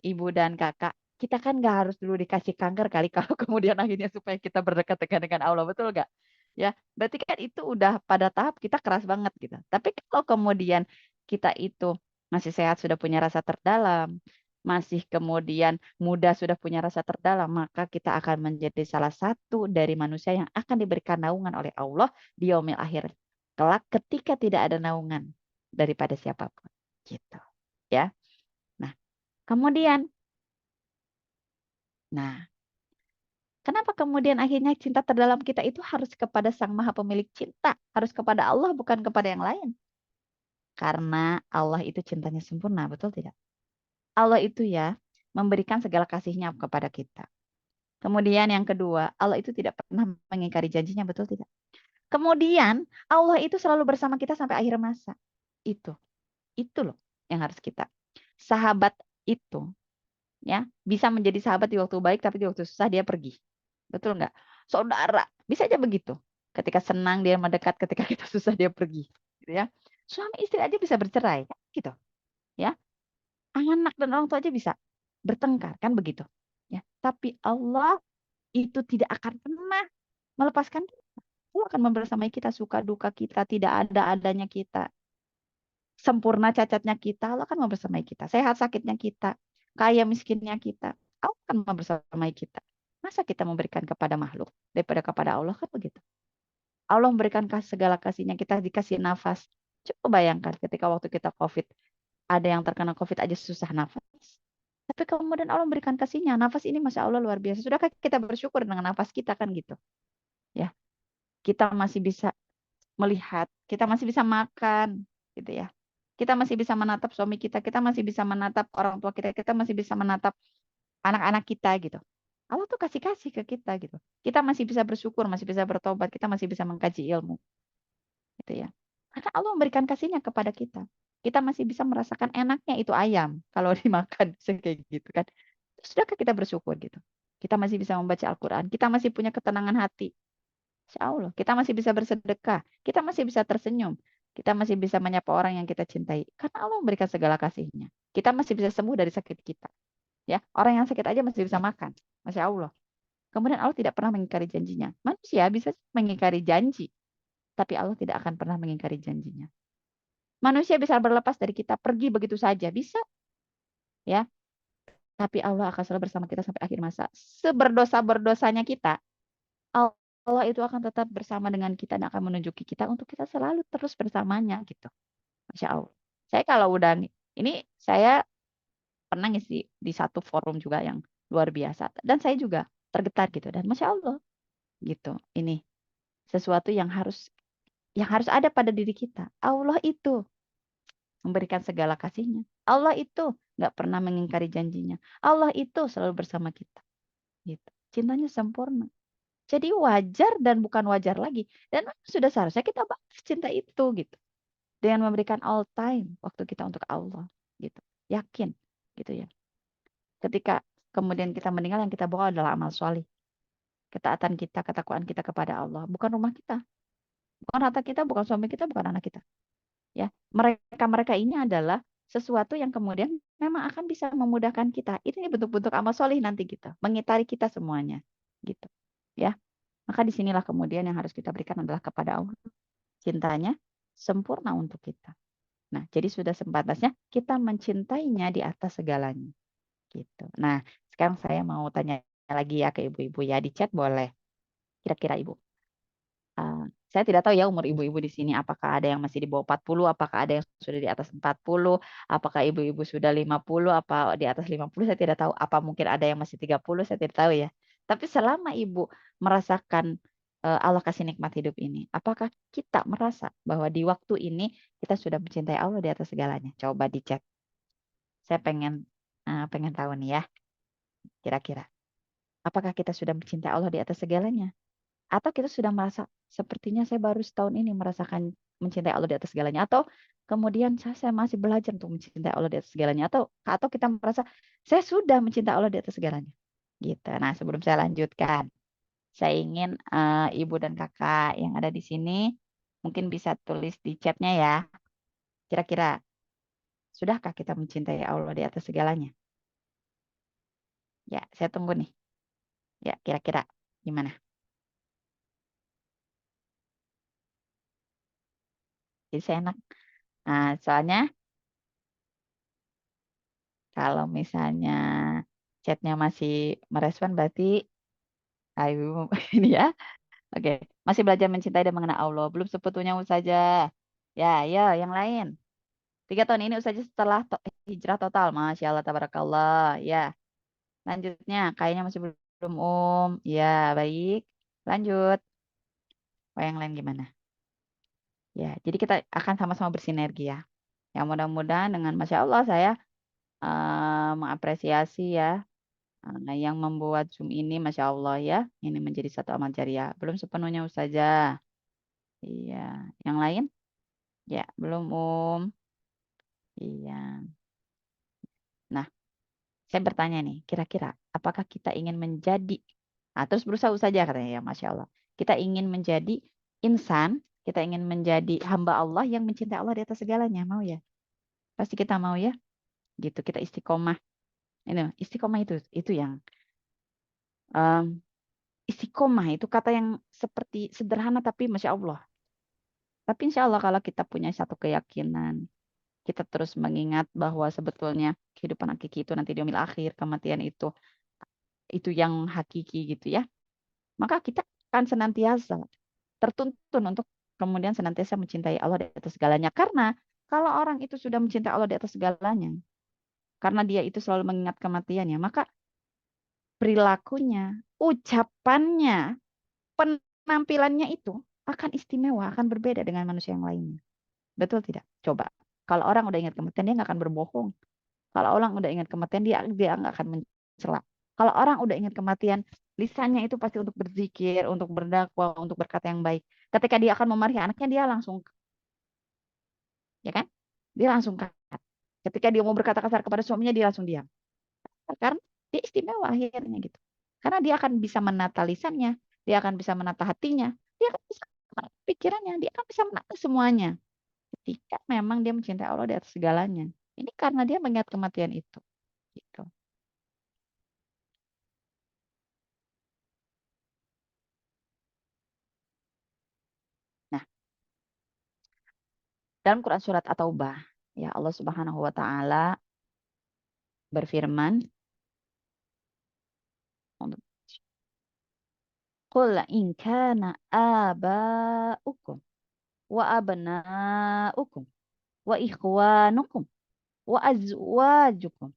ibu dan kakak, kita kan nggak harus dulu dikasih kanker kali kalau kemudian akhirnya supaya kita berdekat dengan Allah, betul nggak? Ya, berarti kan itu udah pada tahap kita keras banget gitu. Tapi kalau kemudian kita itu masih sehat, sudah punya rasa terdalam, masih kemudian muda sudah punya rasa terdalam, maka kita akan menjadi salah satu dari manusia yang akan diberikan naungan oleh Allah di yaumil akhir. Kelak ketika tidak ada naungan daripada siapapun. Gitu. Ya. Nah, kemudian, nah, kenapa kemudian akhirnya cinta terdalam kita itu harus kepada Sang Maha Pemilik cinta, harus kepada Allah bukan kepada yang lain? Karena Allah itu cintanya sempurna, betul tidak? Allah itu ya memberikan segala kasihnya kepada kita. Kemudian yang kedua, Allah itu tidak pernah mengingkari janjinya, betul tidak? Kemudian Allah itu selalu bersama kita sampai akhir masa. Itu loh yang harus kita. Sahabat itu ya bisa menjadi sahabat di waktu baik, tapi di waktu susah dia pergi. Betul nggak? Saudara, bisa aja begitu. Ketika senang dia mendekat, ketika kita susah dia pergi. Gitu ya. Suami istri aja bisa bercerai, kan gitu. Ya. Anak dan orang tua aja bisa bertengkar, kan begitu. Ya. Tapi Allah itu tidak akan pernah melepaskan kita. Allah akan membersamai kita, suka duka kita, tidak ada adanya kita. Sempurna cacatnya kita, Allah akan membersamai kita. Sehat sakitnya kita, kaya miskinnya kita, Allah akan membersamai kita. Masa kita memberikan kepada makhluk daripada kepada Allah, kan begitu. Allah memberikan segala kasihnya, kita dikasih nafas. Coba bayangkan ketika waktu kita COVID, ada yang terkena COVID aja susah nafas. Tapi kemudian Allah memberikan kasihnya, nafas ini Masya Allah luar biasa. Sudahkah kita bersyukur dengan nafas kita, kan gitu. Ya, kita masih bisa melihat, kita masih bisa makan, gitu ya. Kita masih bisa menatap suami kita masih bisa menatap orang tua kita masih bisa menatap anak-anak kita gitu. Allah tuh kasih ke kita gitu. Kita masih bisa bersyukur, masih bisa bertobat, kita masih bisa mengkaji ilmu. Gitu ya. Karena Allah memberikan kasihnya kepada kita. Kita masih bisa merasakan enaknya itu ayam kalau dimakan kayak gitu kan. Sudahkah kita bersyukur gitu? Kita masih bisa membaca Al-Qur'an, kita masih punya ketenangan hati. Insya Allah, kita masih bisa bersedekah, kita masih bisa tersenyum, kita masih bisa menyapa orang yang kita cintai. Karena Allah memberikan segala kasihnya. Kita masih bisa sembuh dari sakit kita. Ya, orang yang sakit aja masih bisa makan. Masya Allah. Kemudian Allah tidak pernah mengingkari janjinya. Manusia bisa mengingkari janji, tapi Allah tidak akan pernah mengingkari janjinya. Manusia bisa berlepas dari kita, pergi begitu saja, bisa. Ya, tapi Allah akan selalu bersama kita sampai akhir masa. Seberdosa-berdosanya kita, Allah itu akan tetap bersama dengan kita dan akan menunjuki kita untuk kita selalu terus bersamanya gitu. Masya Allah. Saya kalau udah ini saya pernah ngisi di satu forum juga yang luar biasa dan saya juga tergetar gitu dan Masya Allah gitu. Ini sesuatu yang harus ada pada diri kita. Allah itu memberikan segala kasihnya. Allah itu nggak pernah mengingkari janjinya. Allah itu selalu bersama kita. Gitu. Cintanya sempurna. Jadi wajar dan bukan wajar lagi. Dan sudah seharusnya kita balas cinta itu gitu. Dengan memberikan all time waktu kita untuk Allah gitu. Yakin gitu ya. Ketika kemudian kita meninggal yang kita bawa adalah amal soleh. Ketaatan kita, ketakwaan kita kepada Allah. Bukan rumah kita. Bukan harta kita, bukan suami kita, bukan anak kita. Ya, mereka-mereka ini adalah sesuatu yang kemudian memang akan bisa memudahkan kita. Ini bentuk-bentuk amal soleh nanti kita. Mengitari kita semuanya. Gitu. Ya. Maka disinilah kemudian yang harus kita berikan adalah kepada Allah. Cintanya sempurna untuk kita. Nah, jadi sudah sepantasnya kita mencintainya di atas segalanya. Gitu. Nah, sekarang saya mau tanya lagi ya ke ibu-ibu ya. Di chat boleh. Kira-kira ibu. Saya tidak tahu ya umur ibu-ibu di sini, apakah ada yang masih di bawah 40, apakah ada yang sudah di atas 40, apakah ibu-ibu sudah 50, apa di atas 50, saya tidak tahu. Apa mungkin ada yang masih 30, saya tidak tahu ya. Tapi selama ibu merasakan Allah kasih nikmat hidup ini, apakah kita merasa bahwa di waktu ini kita sudah mencintai Allah di atas segalanya? Coba di chat. Saya pengen tahu nih ya, kira-kira. Apakah kita sudah mencintai Allah di atas segalanya? Atau kita sudah merasa sepertinya saya baru setahun ini merasakan mencintai Allah di atas segalanya, atau kemudian saya masih belajar untuk mencintai Allah di atas segalanya, atau kita merasa saya sudah mencintai Allah di atas segalanya gitu. Nah, sebelum saya lanjutkan, saya ingin ibu dan kakak yang ada di sini mungkin bisa tulis di chatnya ya, kira-kira sudahkah kita mencintai Allah di atas segalanya? Ya, saya tunggu nih ya, kira-kira gimana. Jadi saya enak. Nah, soalnya kalau misalnya chatnya masih merespon berarti ayo ini ya. Oke, masih belajar mencintai dan mengenal Allah. Belum sepenuhnya saja. Ya, ya, yang lain. 3 tahun ini saja setelah hijrah total. Masya Allah, tabarakallah. Ya, lanjutnya. Kayaknya masih belum Ya, baik. Lanjut. Oh, yang lain gimana? Ya, jadi kita akan sama-sama bersinergi ya. Yang mudah-mudahan dengan Masya Allah saya mengapresiasi ya. Nah, yang membuat Zoom ini, Masya Allah ya, ini menjadi satu amal jariah. Belum sepenuhnya Ustazah. Iya. Yang lain? Ya, belum Iya. Nah, saya bertanya nih, kira-kira apakah kita ingin menjadi, terus berusaha saja katanya ya, Masya Allah. Kita ingin menjadi insan, kita ingin menjadi hamba Allah yang mencintai Allah di atas segalanya. Mau ya? Pasti kita mau ya? Gitu, kita istiqomah. Ini istiqomah itu yang em, istiqomah itu kata yang seperti sederhana tapi Masya Allah. Tapi insya Allah kalau kita punya satu keyakinan, kita terus mengingat bahwa sebetulnya kehidupan hakiki itu nanti di yaumil akhir, kematian itu yang hakiki gitu ya. Maka kita akan senantiasa tertuntun untuk kemudian senantiasa mencintai Allah di atas segalanya. Karena kalau orang itu sudah mencintai Allah di atas segalanya, karena dia itu selalu mengingat kematiannya, maka perilakunya, ucapannya, penampilannya itu akan istimewa, akan berbeda dengan manusia yang lainnya. Betul tidak? Coba. Kalau orang udah ingat kematian, dia nggak akan berbohong. Kalau orang udah ingat kematian, dia nggak akan mencela. Kalau orang udah ingat kematian, lisannya itu pasti untuk berzikir, untuk berdakwah, untuk berkata yang baik. Ketika dia akan memarahi anaknya, dia langsung, ya kan? Dia langsung cut. Ketika dia mau berkata kasar kepada suaminya, dia langsung diam. Karena dia istimewa akhirnya gitu. Karena dia akan bisa menata lisannya, dia akan bisa menata hatinya, dia akan bisa menata pikirannya, dia akan bisa menata semuanya. Ketika memang dia mencintai Allah di atas segalanya. Ini karena dia mengingat kematian itu. Gitu. Nah, dalam Quran surat At-Taubah, ya Allah Subhanahu wa taala berfirman, "Qul in kana aba'ukum wa abna'ukum wa ikhwanukum wa azwajukum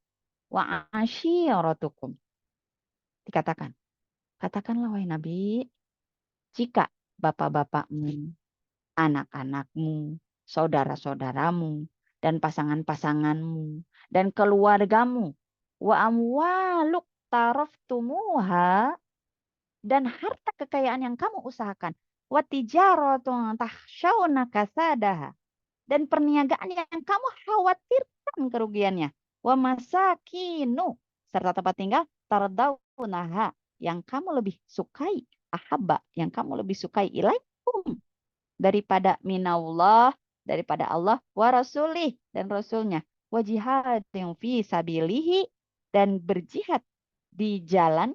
wa ashiratukum." Dikatakan, katakanlah wahai Nabi, jika bapak-bapakmu, anak-anakmu, saudara-saudaramu, dan pasangan-pasanganmu, dan keluargamu, wa amwaluk taraftumuha, dan harta kekayaan yang kamu usahakan, wa tijaratun tahsyawna kasadaha, dan perniagaan yang kamu khawatirkan kerugiannya, wa masakinu, serta tempat tinggal tardaunaha, yang kamu lebih sukai, ahabba, yang kamu lebih sukai ilaikum, daripada minallah, daripada Allah, wa rasulih, dan rasulnya, wa jihadin fi sabilihi, dan berjihad di jalan,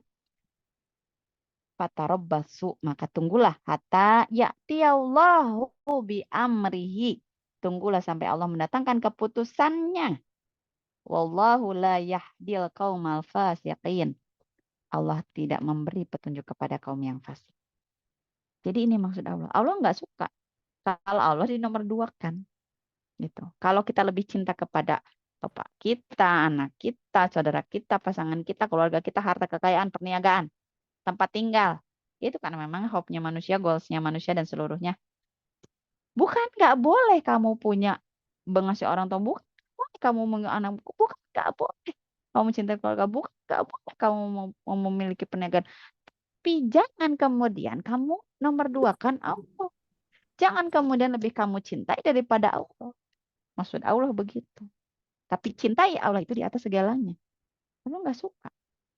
fatarabbasu, maka tunggulah hatta ya'tiyallahu bi amrihi, tunggulah sampai Allah mendatangkan keputusannya. Wallahu la yahdil qaumal fasiqin, Allah tidak memberi petunjuk kepada kaum yang fasik. Jadi ini maksud Allah. Allah nggak suka kalau Allah dinomor dua kan. Gitu. Kalau kita lebih cinta kepada bapak kita, anak kita, saudara kita, pasangan kita, keluarga kita, harta kekayaan, perniagaan, tempat tinggal. Itu kan memang hope-nya manusia, goals-nya manusia dan seluruhnya. Bukan nggak boleh kamu punya ngasih orang tua, bukan boleh kamu anak, bukan nggak boleh kamu mencintai keluarga, bukan nggak boleh kamu mau memiliki perniagaan. Tapi jangan kemudian kamu nomor dua kan Allah. Jangan kemudian lebih kamu cintai daripada Allah. Maksud Allah begitu. Tapi cintai Allah itu di atas segalanya. Allah nggak suka.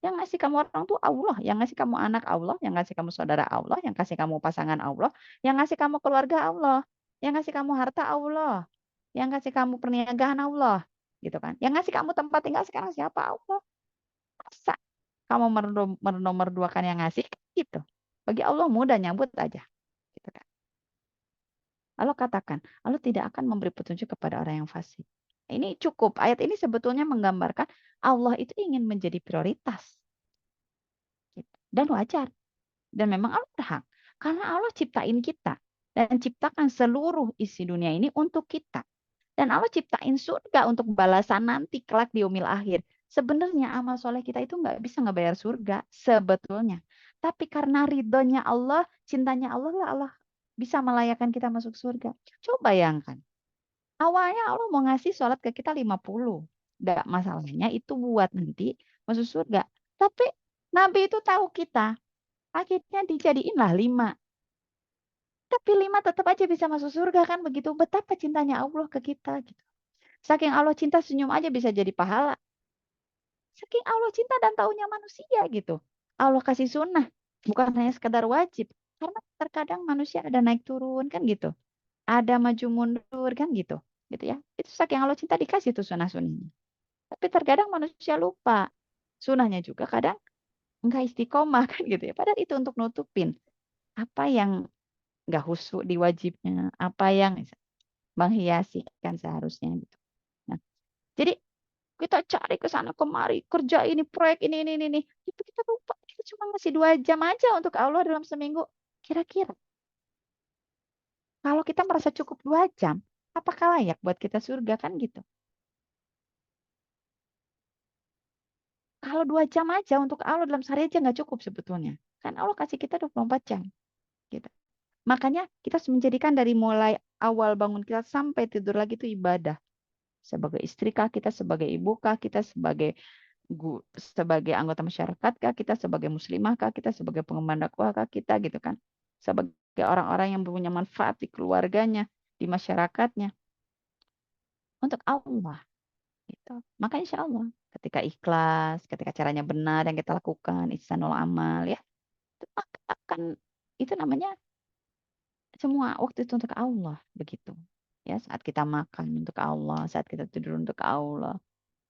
Yang ngasih kamu orang tuh Allah, yang ngasih kamu anak Allah, yang ngasih kamu saudara Allah, yang kasih kamu pasangan Allah, yang ngasih kamu keluarga Allah, yang ngasih kamu harta Allah, yang kasih kamu perniagaan Allah, gitu kan? Yang ngasih kamu tempat tinggal sekarang siapa? Allah. Masa kamu menomorduakan yang ngasih gitu? Bagi Allah mudah nyambut aja, gitu kan? Allah katakan, Allah tidak akan memberi petunjuk kepada orang yang fasik. Ini cukup. Ayat ini sebetulnya menggambarkan Allah itu ingin menjadi prioritas. Gitu. Dan wajar. Dan memang Allah berhak. Karena Allah ciptain kita. Dan ciptakan seluruh isi dunia ini untuk kita. Dan Allah ciptain surga untuk balasan nanti kelak di yaumil akhir. Sebenarnya amal soleh kita itu nggak bisa ngebayar surga. Sebetulnya. Tapi karena ridhonya Allah, cintanya Allah lah Allah bisa melayakkan kita masuk surga. Coba bayangkan. Awalnya Allah mau ngasih sholat ke kita 50. Nggak masalahnya itu buat nanti masuk surga. Tapi Nabi itu tahu kita. Akhirnya dijadiin lah 5. Tapi 5 tetap aja bisa masuk surga kan begitu. Betapa cintanya Allah ke kita gitu. Saking Allah cinta senyum aja bisa jadi pahala. Saking Allah cinta dan taunya manusia gitu. Allah kasih sunnah. Bukan hanya sekedar wajib. Karena terkadang manusia ada naik turun kan gitu. Ada maju mundur kan gitu. Gitu ya. Itu saking Allah cinta dikasih tuh sunnah-sunnahnya. Tapi terkadang manusia lupa. Sunnahnya juga kadang enggak istiqomah kan gitu ya. Padahal itu untuk nutupin apa yang enggak khusyuk di wajibnya, apa yang menghiasi kan seharusnya gitu. Nah, jadi kita cari ke sana kemari, kerja ini, proyek ini. Tapi kita lupa, kita cuma ngasih 2 jam aja untuk Allah dalam seminggu. Kira-kira kalau kita merasa cukup 2 jam, apakah layak buat kita surga kan gitu? Kalau 2 jam aja untuk Allah dalam sehari aja nggak cukup sebetulnya. Kan Allah kasih kita 24 jam. Gitu. Makanya kita harus menjadikan dari mulai awal bangun kita sampai tidur lagi itu ibadah. Sebagai istri kah kita, sebagai ibu kah kita, sebagai anggota masyarakat kah kita, sebagai muslimah kah kita, sebagai pengemban dakwah kah kita gitu kan. Sebagai orang-orang yang punya manfaat di keluarganya, di masyarakatnya. Untuk Allah. Gitu. Maka insya Allah ketika ikhlas, ketika caranya benar yang kita lakukan, ihsanul amal ya, itu akan itu namanya semua waktu itu untuk Allah begitu. Ya, saat kita makan untuk Allah, saat kita tidur untuk Allah.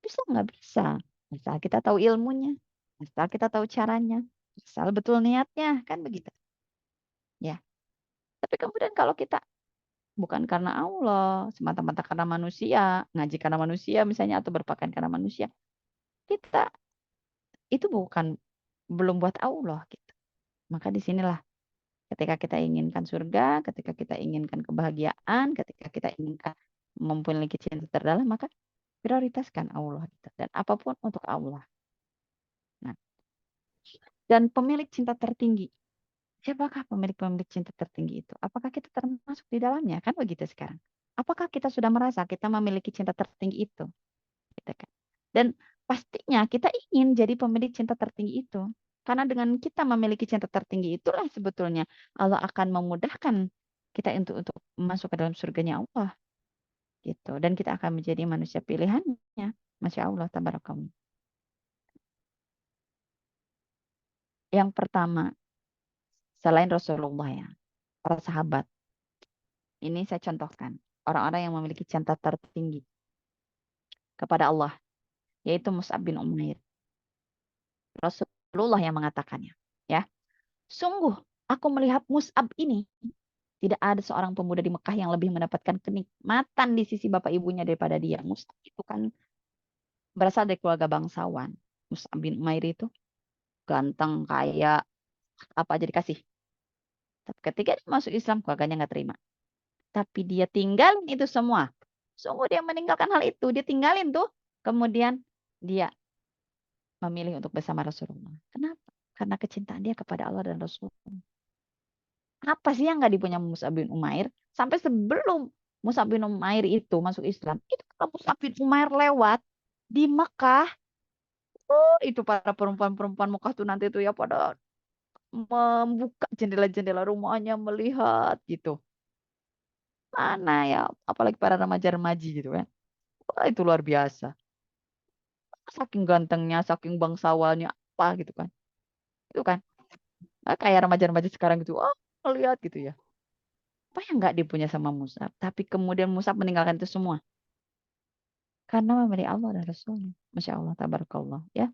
Bisa nggak bisa? Asal kita tahu ilmunya, asal kita tahu caranya, asal betul niatnya, kan begitu. Ya. Tapi kemudian kalau kita bukan karena Allah, semata-mata karena manusia, ngaji karena manusia misalnya atau berpakaian karena manusia, kita itu belum buat Allah gitu. Maka disinilah ketika kita inginkan surga, ketika kita inginkan kebahagiaan, ketika kita inginkan memiliki cinta terdalam, maka prioritaskan Allah gitu. Dan apapun untuk Allah. Nah, dan pemilik cinta tertinggi. Siapakah pemilik cinta tertinggi itu? Apakah kita termasuk di dalamnya? Kan begitu sekarang. Apakah kita sudah merasa kita memiliki cinta tertinggi itu? Gitu kan. Dan pastinya kita ingin jadi pemilik cinta tertinggi itu. Karena dengan kita memiliki cinta tertinggi itulah sebetulnya Allah akan memudahkan kita untuk masuk ke dalam surganya Allah. Gitu. Dan kita akan menjadi manusia pilihannya. Masya Allah, tabarakallah. Yang pertama, selain Rasulullah ya, para sahabat. Ini saya contohkan. Orang-orang yang memiliki cinta tertinggi kepada Allah. Yaitu Mus'ab bin Umair. Rasulullah yang mengatakannya. Ya, sungguh aku melihat Mus'ab ini tidak ada seorang pemuda di Mekah yang lebih mendapatkan kenikmatan di sisi bapak ibunya daripada dia. Mus'ab itu kan berasal dari keluarga bangsawan. Mus'ab bin Umair itu ganteng, kaya, apa aja dikasih. Tapi ketika dia masuk Islam, keluarganya nggak terima. Tapi dia tinggalin itu semua. Sungguh dia meninggalkan hal itu. Dia tinggalin tuh. Kemudian dia memilih untuk bersama Rasulullah. Kenapa? Karena kecintaan dia kepada Allah dan Rasulullah. Apa sih yang nggak dipunya Mus'ab bin Umair? Sampai sebelum Mus'ab bin Umair itu masuk Islam, itu kalau Mus'ab bin Umair lewat di Mekah, oh itu para perempuan-perempuan Mekah tuh nanti tuh ya pada membuka jendela-jendela rumahnya melihat gitu. Mana ya, apalagi para remaja-remaji gitu kan. Wah, itu luar biasa. Saking gantengnya, saking bangsawalnya apa gitu kan. Itu kan. Kayak remaja-remaja sekarang gitu. Oh, lihat gitu ya. Apa yang nggak dipunya sama Mus'ab? Tapi kemudian Mus'ab meninggalkan itu semua. Karena memilih Allah dan Rasulnya. Masya Allah, tabarakallah. Ya.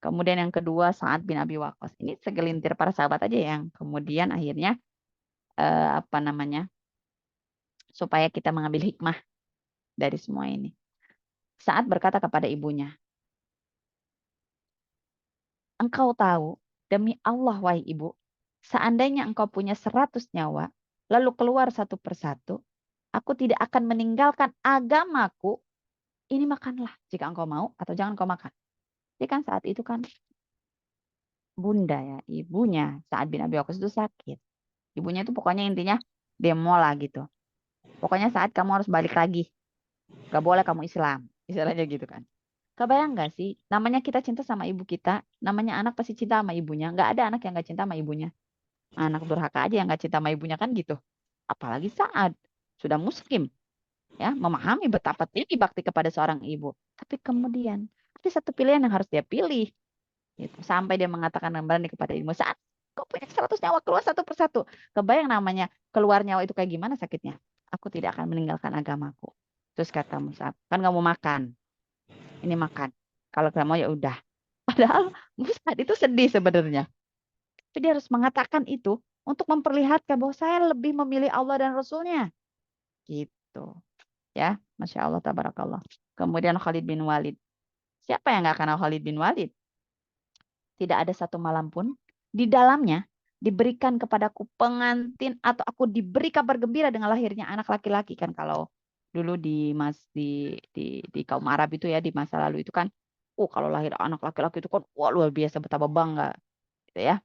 Kemudian yang kedua, Sa'ad bin Abi Waqqas. Ini segelintir para sahabat aja yang kemudian akhirnya apa namanya, supaya kita mengambil hikmah dari semua ini. Sa'ad berkata kepada ibunya, engkau tahu, demi Allah wahai ibu, seandainya engkau punya 100 nyawa, lalu keluar satu persatu, aku tidak akan meninggalkan agamaku, ini makanlah jika engkau mau, atau jangan kau makan. Jadi kan saat itu kan bunda ya, ibunya Sa'ad bin Abi Waqqas itu sakit. Ibunya itu pokoknya intinya demo lah gitu. Pokoknya saat kamu harus balik lagi. Gak boleh kamu Islam. Istilahnya gitu kan. Kebayang gak sih? Namanya kita cinta sama ibu kita. Namanya anak pasti cinta sama ibunya. Gak ada anak yang gak cinta sama ibunya. Anak durhaka aja yang gak cinta sama ibunya kan gitu. Apalagi saat sudah muslim. Ya, memahami betapa tinggi bakti kepada seorang ibu. Tapi kemudian ada satu pilihan yang harus dia pilih. Gitu. Sampai dia mengatakan dan berani kepada ibu. Saat kau punya 100 nyawa keluar satu persatu. Kebayang namanya keluar nyawa itu kayak gimana sakitnya. Aku tidak akan meninggalkan agamaku. Terus kata Mus'ab, kan kamu makan. Ini makan. Kalau kamu mau ya udah. Padahal Mus'ab itu sedih sebenarnya. Tapi dia harus mengatakan itu untuk memperlihatkan bahwa saya lebih memilih Allah dan Rasulnya. Gitu. Ya, Masya Allah, tabarakallah. Kemudian Khalid bin Walid. Siapa yang nggak kenal Khalid bin Walid? Tidak ada satu malam pun di dalamnya diberikan kepadaku pengantin atau aku diberi kabar gembira dengan lahirnya anak laki-laki. Kan kalau dulu di kaum Arab itu ya di masa lalu itu kan kalau lahir anak laki-laki itu kan wah luar biasa betapa bangga gitu ya.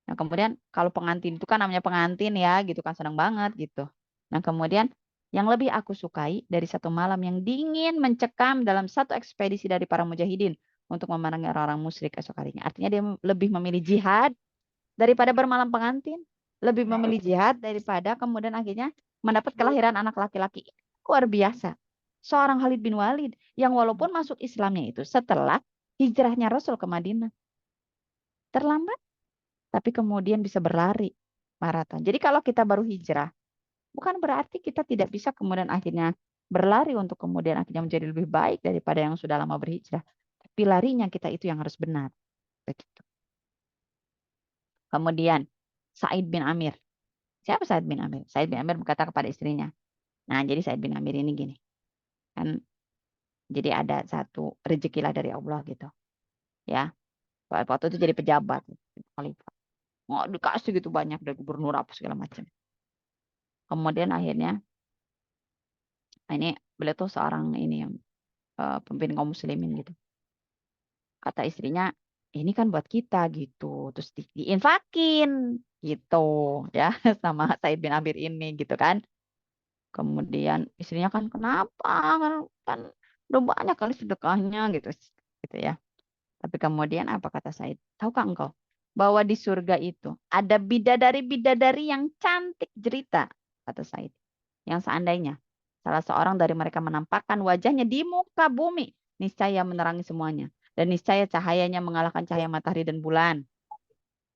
Nah, kemudian kalau pengantin itu kan namanya pengantin ya gitu kan senang banget gitu. Nah, kemudian yang lebih aku sukai dari satu malam yang dingin mencekam dalam satu ekspedisi dari para mujahidin untuk memerangi orang-orang musyrik esok harinya. Artinya dia lebih memilih jihad daripada bermalam pengantin, lebih memilih jihad daripada kemudian akhirnya mendapat kelahiran anak laki-laki. Luar biasa. Seorang Khalid bin Walid yang walaupun masuk Islamnya itu setelah hijrahnya Rasul ke Madinah. Terlambat, tapi kemudian bisa berlari maraton. Jadi kalau kita baru hijrah, bukan berarti kita tidak bisa kemudian akhirnya berlari untuk kemudian akhirnya menjadi lebih baik daripada yang sudah lama berhijrah. Tapi larinya kita itu yang harus benar. Begitu. Kemudian Sa'id bin Amir. Siapa Sa'id bin Amir? Sa'id bin Amir berkata kepada istrinya. Nah, jadi Sa'id bin Amir ini gini. Kan jadi ada satu rezekilah dari Allah gitu. Ya. Waktu itu jadi pejabat, khalifah. Mau dikasih gitu banyak dari gubernur apa segala macam. Kemudian akhirnya ini beliau tuh seorang ini yang pemimpin kaum muslimin gitu. Kata istrinya, ini kan buat kita gitu. Terus diinfakin gitu ya sama Sa'id bin Amir ini gitu kan. Kemudian istrinya kan kenapa? Kan udah banyak kali sedekahnya gitu ya. Tapi kemudian apa kata Said? Tahukah engkau bahwa di surga itu ada bidadari-bidadari yang cantik jelita, kata Said. Yang seandainya salah seorang dari mereka menampakkan wajahnya di muka bumi, niscaya menerangi semuanya. Dan niscaya cahayanya mengalahkan cahaya matahari dan bulan.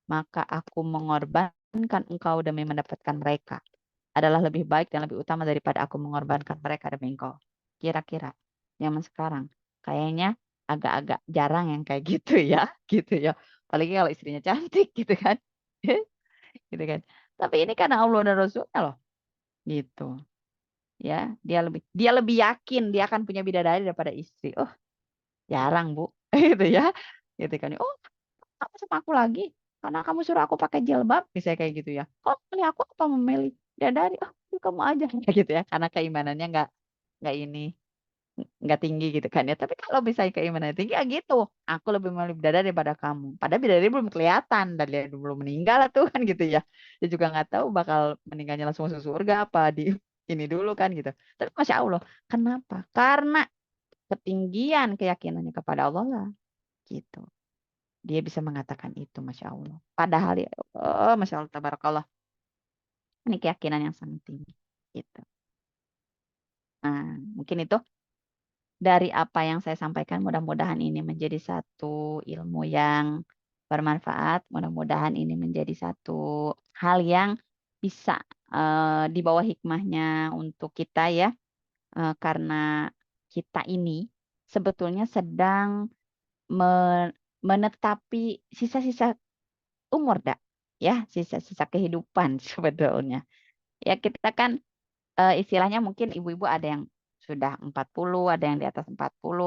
Maka aku mengorbankan engkau demi mendapatkan mereka. Adalah lebih baik dan lebih utama daripada aku mengorbankan mereka demi engkau. Kira-kira zaman sekarang kayaknya agak-agak jarang yang kayak gitu ya, gitu ya. Apalagi kalau istrinya cantik gitu kan. Gitu kan. Tapi ini karena Allah dan Rasulnya loh. Gitu. Ya, dia lebih yakin dia akan punya bidadari daripada istri. Oh, jarang, Bu. Gitu ya. Gitu kan. Oh, apa sama aku lagi? karena kamu suruh aku pakai jilbab, misalnya kayak gitu ya. Kalau milih aku apa memilih bidadari? Oh, ya kamu aja kayak gitu ya. Karena keimanannya nggak ini nggak tinggi gitu kan ya. Tapi kalau misalnya keimanannya tinggi ya gitu. Aku lebih memilih bidadari daripada kamu. Padahal bidadari belum kelihatan dan dia belum meninggal lah tuh kan gitu ya. Dia juga nggak tahu bakal meninggalnya langsung masuk surga apa di ini dulu kan gitu. Tapi Masya Allah, kenapa? Karena ketinggian keyakinannya kepada Allah lah gitu. Dia bisa mengatakan itu, Masya Allah. Padahal ya Allah, Masya Allah, tabarakallah. Ini keyakinan yang sangat tinggi. Gitu. Nah, mungkin itu dari apa yang saya sampaikan, mudah-mudahan ini menjadi satu ilmu yang bermanfaat. Mudah-mudahan ini menjadi satu hal yang bisa dibawa hikmahnya untuk kita ya. Karena kita ini sebetulnya sedang menetapi sisa-sisa umur dak ya, sisa-sisa kehidupan sebetulnya. Ya kita kan istilahnya mungkin ibu-ibu ada yang sudah 40, ada yang di atas 40,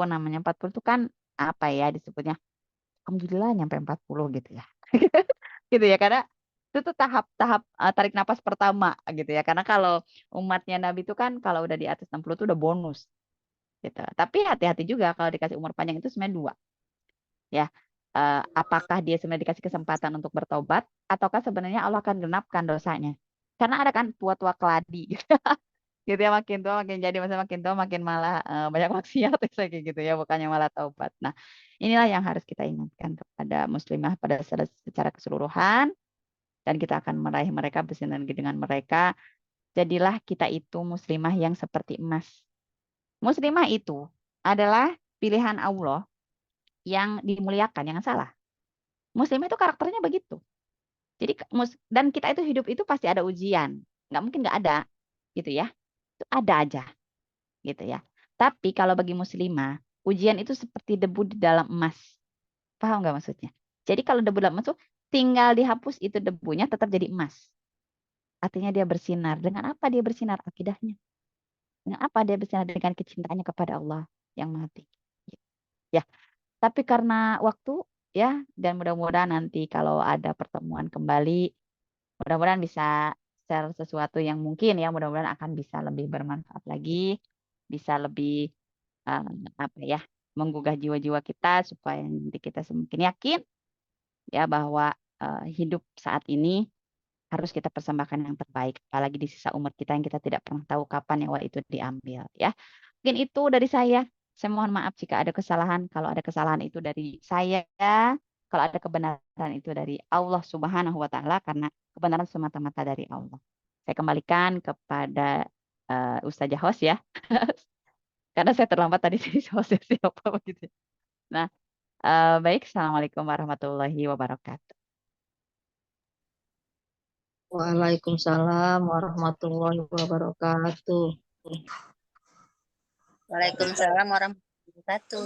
namanya 40 itu kan apa ya disebutnya? Alhamdulillah nyampe 40 gitu ya. Gitu ya karena itu tuh tahap-tahap tarik napas pertama gitu ya. Karena kalau umatnya Nabi itu kan kalau udah di atas 60 itu udah bonus gitu. Tapi hati-hati juga kalau dikasih umur panjang itu sebenarnya dua. Ya, apakah dia sebenarnya dikasih kesempatan untuk bertobat ataukah sebenarnya Allah akan genapkan dosanya? Karena ada kan tua-tua keladi gitu, gitu ya makin tua makin jadi masa makin tua makin malah banyak maksiat kayak gitu ya bukannya malah taubat. Nah, inilah yang harus kita ingatkan kepada muslimah pada secara keseluruhan dan kita akan meraih mereka bersinergi dengan mereka. Jadilah kita itu muslimah yang seperti emas. Muslimah itu adalah pilihan Allah yang dimuliakan, yang salah. Muslim itu karakternya begitu. Jadi dan kita itu hidup itu pasti ada ujian. Nggak mungkin nggak ada, gitu ya. Itu ada aja, gitu ya. Tapi kalau bagi muslimah, ujian itu seperti debu di dalam emas. Paham nggak maksudnya? Jadi kalau debu dalam emas itu tinggal dihapus itu debunya tetap jadi emas. Artinya dia bersinar. Dengan apa dia bersinar? Akidahnya. Dengan apa dia bersinar? Dengan kecintaannya kepada Allah yang Maha Tinggi. Ya, tapi karena waktu ya dan mudah-mudahan nanti kalau ada pertemuan kembali, mudah-mudahan bisa share sesuatu yang mungkin ya mudah-mudahan akan bisa lebih bermanfaat lagi, bisa lebih eh, apa ya menggugah jiwa-jiwa kita supaya nanti kita semakin yakin ya bahwa hidup saat ini harus kita persembahkan yang terbaik, apalagi di sisa umur kita yang kita tidak pernah tahu kapan nyawa itu diambil ya. Mungkin itu dari saya. Saya mohon maaf jika ada kesalahan. Kalau ada kesalahan itu dari saya, kalau ada kebenaran itu dari Allah Subhanahu wa taala karena kebenaran semata-mata dari Allah. Saya kembalikan kepada Ustazah host ya. Karena saya terlambat tadi jadi hostnya siapa begitu. Nah, baik, Assalamualaikum warahmatullahi wabarakatuh. Waalaikumsalam warahmatullahi wabarakatuh. Waalaikumsalam warahmatullahi wabarakatuh.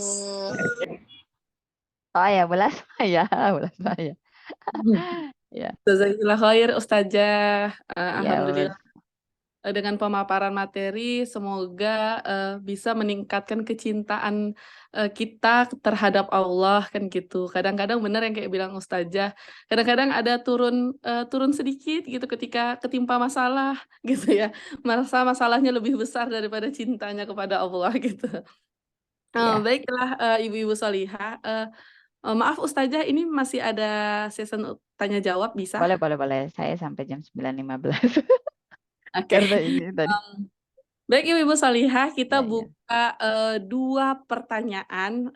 Oh ya, belas saya, belas saya. Ya, Jazakallah khair Ustazah. ya, Alhamdulillah dengan pemaparan materi semoga bisa meningkatkan kecintaan kita terhadap Allah kan gitu. Kadang-kadang benar yang kayak bilang Ustazah, kadang-kadang ada turun sedikit gitu ketika ketimpa masalah gitu ya. Merasa masalahnya lebih besar daripada cintanya kepada Allah gitu. ya. Baiklah Ibu-ibu Sholihah. Maaf Ustazah, ini masih ada session tanya jawab bisa? Boleh. Saya sampai jam 9.15. Oke. Karena ini tadi. Baik Ibu Sholihah, kita Ya, ya. buka 2 pertanyaan.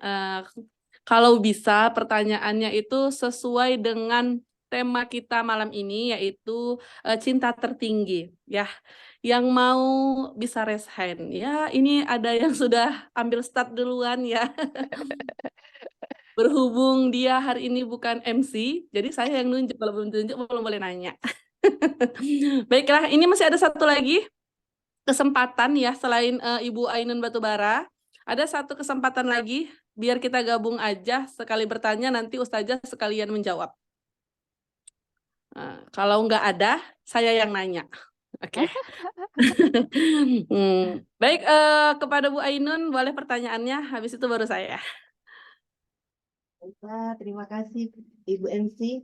Kalau bisa pertanyaannya itu sesuai dengan tema kita malam ini yaitu cinta tertinggi ya. Yang mau bisa raise hand ya. Ini ada yang sudah ambil start duluan ya. Berhubung dia hari ini bukan MC, jadi saya yang nunjuk. Kalau belum tunjuk belum boleh nanya. Baiklah, ini masih ada satu lagi kesempatan ya selain Ibu Ainun Batubara. Ada satu kesempatan lagi, biar kita gabung aja sekali bertanya nanti Ustazah sekalian menjawab. Kalau nggak ada, saya yang nanya. Oke. Baik, kepada Bu Ainun boleh pertanyaannya, habis itu baru saya. Terima kasih Ibu MC.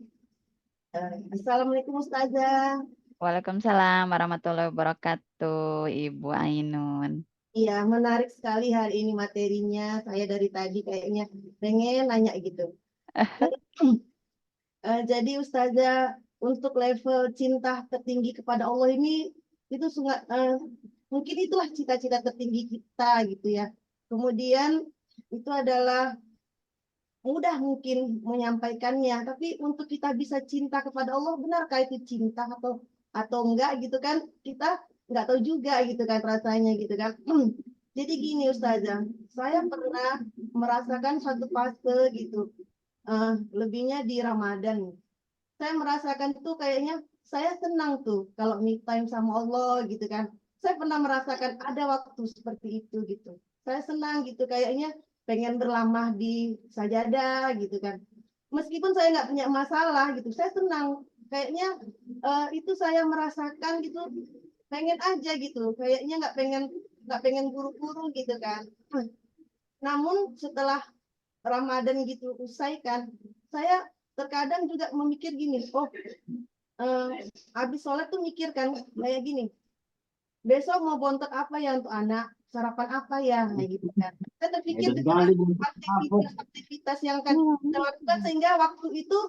Assalamualaikum Ustazah. Waalaikumsalam warahmatullahi wabarakatuh, Ibu Ainun. Iya, menarik sekali hari ini materinya. Saya dari tadi kayaknya pengen nanya gitu. Jadi Ustazah, untuk level cinta tertinggi kepada Allah ini itu mungkin itulah cita-cita tertinggi kita gitu ya. Kemudian itu adalah mudah mungkin menyampaikannya, tapi untuk kita bisa cinta kepada Allah, benarkah itu cinta atau enggak gitu kan? Kita nggak tahu juga gitu kan rasanya gitu kan. Jadi gini Ustazah, saya pernah merasakan suatu fase gitu, lebihnya di Ramadan. Saya merasakan tuh kayaknya saya senang tuh kalau me time sama Allah gitu kan. Saya pernah merasakan ada waktu seperti itu gitu. Saya senang gitu kayaknya pengen berlama di sajadah gitu kan. Meskipun saya nggak punya masalah gitu, saya senang. Kayaknya itu saya merasakan gitu, pengen aja gitu. Kayaknya nggak pengen buru-buru gitu kan. Namun setelah Ramadan gitu usai kan, saya terkadang juga memikir gini, habis sholat tuh mikir kan kayak gini, besok mau bontot apa ya untuk anak, sarapan apa ya, kayak gitu kan. Saya terpikir aktivitas yang akan kita lakukan sehingga waktu itu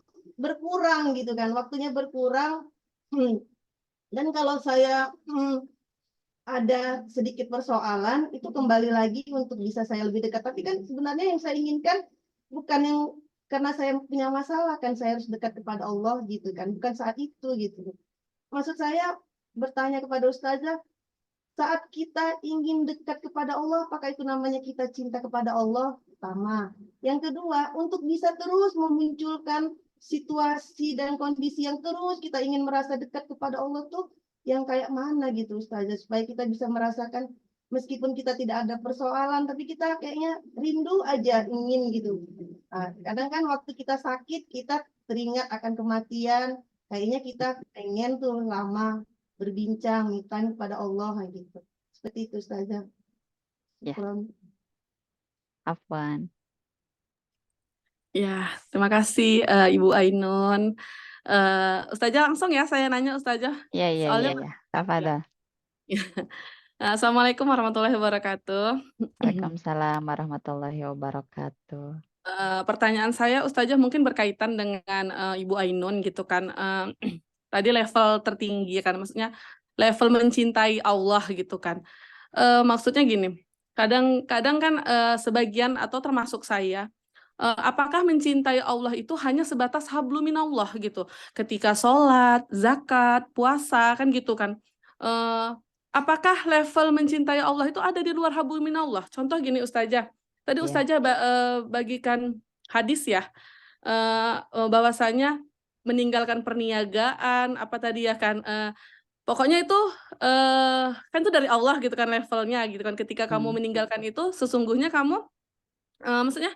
berkurang gitu kan, waktunya berkurang. Dan kalau saya ada sedikit persoalan, itu kembali lagi untuk bisa saya lebih dekat. Tapi kan sebenarnya yang saya inginkan bukan yang karena saya punya masalah kan saya harus dekat kepada Allah gitu kan, bukan saat itu gitu. Maksud saya bertanya kepada Ustazah, saat kita ingin dekat kepada Allah, apakah itu namanya kita cinta kepada Allah? Pertama. Yang kedua, untuk bisa terus memunculkan situasi dan kondisi yang terus kita ingin merasa dekat kepada Allah tuh yang kayak mana gitu Ustazah, supaya kita bisa merasakan meskipun kita tidak ada persoalan, tapi kita kayaknya rindu aja ingin gitu. Nah, kadang kan waktu kita sakit, kita teringat akan kematian, kayaknya kita pengen tuh lama berbincang, minta kepada Allah gitu. Seperti itu Ustazah. Ya. Afwan. Ya, terima kasih Ibu Ainun. Ustazah langsung ya saya nanya Ustazah. Iya. Tafadhol. Assalamualaikum warahmatullahi wabarakatuh. Waalaikumsalam warahmatullahi wabarakatuh. Pertanyaan saya Ustazah mungkin berkaitan dengan Ibu Ainun gitu kan. Tadi level tertinggi kan, maksudnya level mencintai Allah gitu kan. Maksudnya gini, kadang-kadang kan sebagian atau termasuk saya, apakah mencintai Allah itu hanya sebatas hablum minallah gitu. Ketika sholat, zakat, puasa kan gitu kan. Apakah level mencintai Allah itu ada di luar hablum minallah? Contoh gini Ustazah. Tadi Ustazah bagikan hadis ya, bahwasanya meninggalkan perniagaan, apa tadi ya kan, pokoknya itu kan itu dari Allah gitu kan levelnya gitu kan. Ketika kamu meninggalkan itu, sesungguhnya kamu maksudnya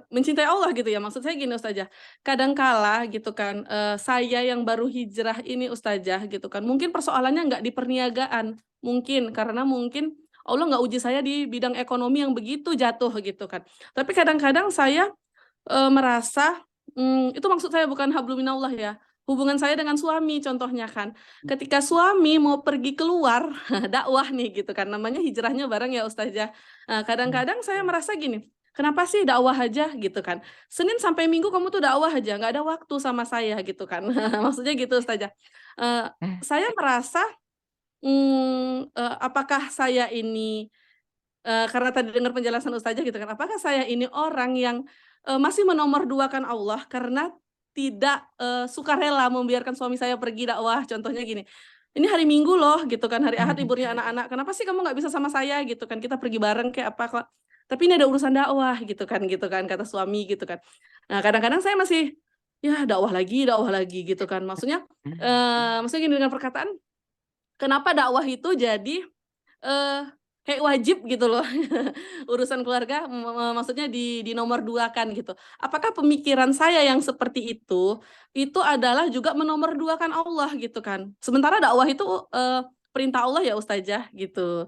mencintai Allah gitu ya. Maksud saya gini Ustazah, kadangkala gitu kan saya yang baru hijrah ini Ustazah gitu kan, mungkin persoalannya nggak di perniagaan, mungkin karena mungkin Allah nggak uji saya di bidang ekonomi yang begitu jatuh gitu kan. Tapi kadang-kadang saya merasa itu maksud saya bukan hablum minallah ya. Hubungan saya dengan suami contohnya kan. Ketika suami mau pergi keluar dakwah nih gitu kan. Namanya hijrahnya bareng ya Ustazah. Kadang-kadang saya merasa gini, kenapa sih dakwah aja gitu kan. Senin sampai Minggu kamu tuh dakwah aja, nggak ada waktu sama saya gitu kan. Maksudnya gitu Ustazah. Saya merasa apakah saya ini karena tadi dengar penjelasan Ustazah gitu kan, apakah saya ini orang yang masih menomorduakan Allah karena tidak sukarela membiarkan suami saya pergi dakwah. Contohnya gini, ini hari Minggu loh gitu kan, hari Ahad liburnya anak-anak, kenapa sih kamu nggak bisa sama saya gitu kan, kita pergi bareng kayak apa kok, tapi ini ada urusan dakwah gitu kan kata suami gitu kan. Nah kadang-kadang saya masih ya dakwah lagi gitu kan, maksudnya gini dengan perkataan, kenapa dakwah itu jadi kayak wajib gitu loh. Urusan keluarga maksudnya di nomor 2-kan gitu. Apakah pemikiran saya yang seperti itu adalah juga menomorduakan Allah gitu kan. Sementara dakwah itu perintah Allah ya Ustazah gitu.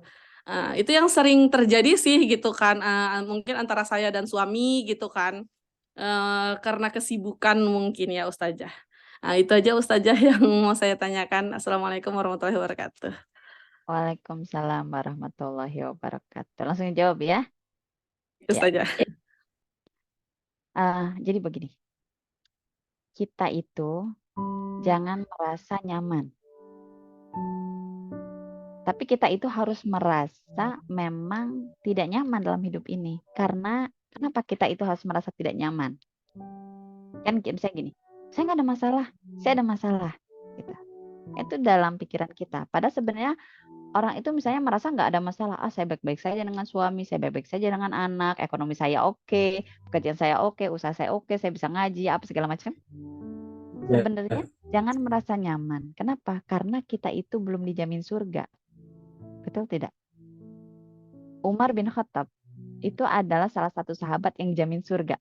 Itu yang sering terjadi sih gitu kan. Mungkin antara saya dan suami gitu kan. Karena kesibukan mungkin ya Ustazah. Nah, itu aja Ustazah yang mau saya tanyakan. Assalamualaikum warahmatullahi wabarakatuh. Waalaikumsalam warahmatullahi wabarakatuh. Langsung jawab ya. Ya. Ustazah. Jadi begini, kita itu jangan merasa nyaman. Tapi kita itu harus merasa memang tidak nyaman dalam hidup ini. Karena kenapa kita itu harus merasa tidak nyaman? Kan misalnya gini, saya nggak ada masalah, saya ada masalah. Gitu. Itu dalam pikiran kita. Padahal sebenarnya orang itu misalnya merasa nggak ada masalah. Saya baik-baik saja dengan suami, saya baik-baik saja dengan anak, ekonomi saya oke, pekerjaan saya oke, usaha saya oke, saya bisa ngaji, apa segala macam. Sebenarnya jangan merasa nyaman. Kenapa? Karena kita itu belum dijamin surga. Betul tidak? Umar bin Khattab itu adalah salah satu sahabat yang dijamin surga.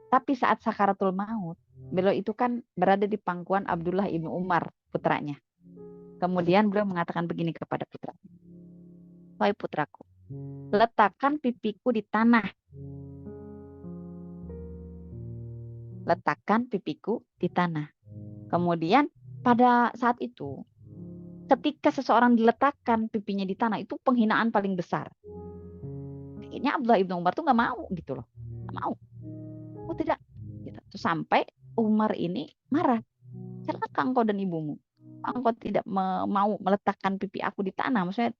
Tapi saat sakaratul maut, beliau itu kan berada di pangkuan Abdullah ibnu Umar, putranya. Kemudian beliau mengatakan begini kepada putranya. Wahai putraku, letakkan pipiku di tanah. Letakkan pipiku di tanah. Kemudian pada saat itu, ketika seseorang diletakkan pipinya di tanah, itu penghinaan paling besar. Akhirnya Abdullah ibnu Umar tuh nggak mau gitu loh. Nggak mau. Oh tidak. Gitu. Terus sampai Umar ini marah. Celaka engkau dan ibumu. Engkau tidak mau meletakkan pipi aku di tanah. Maksudnya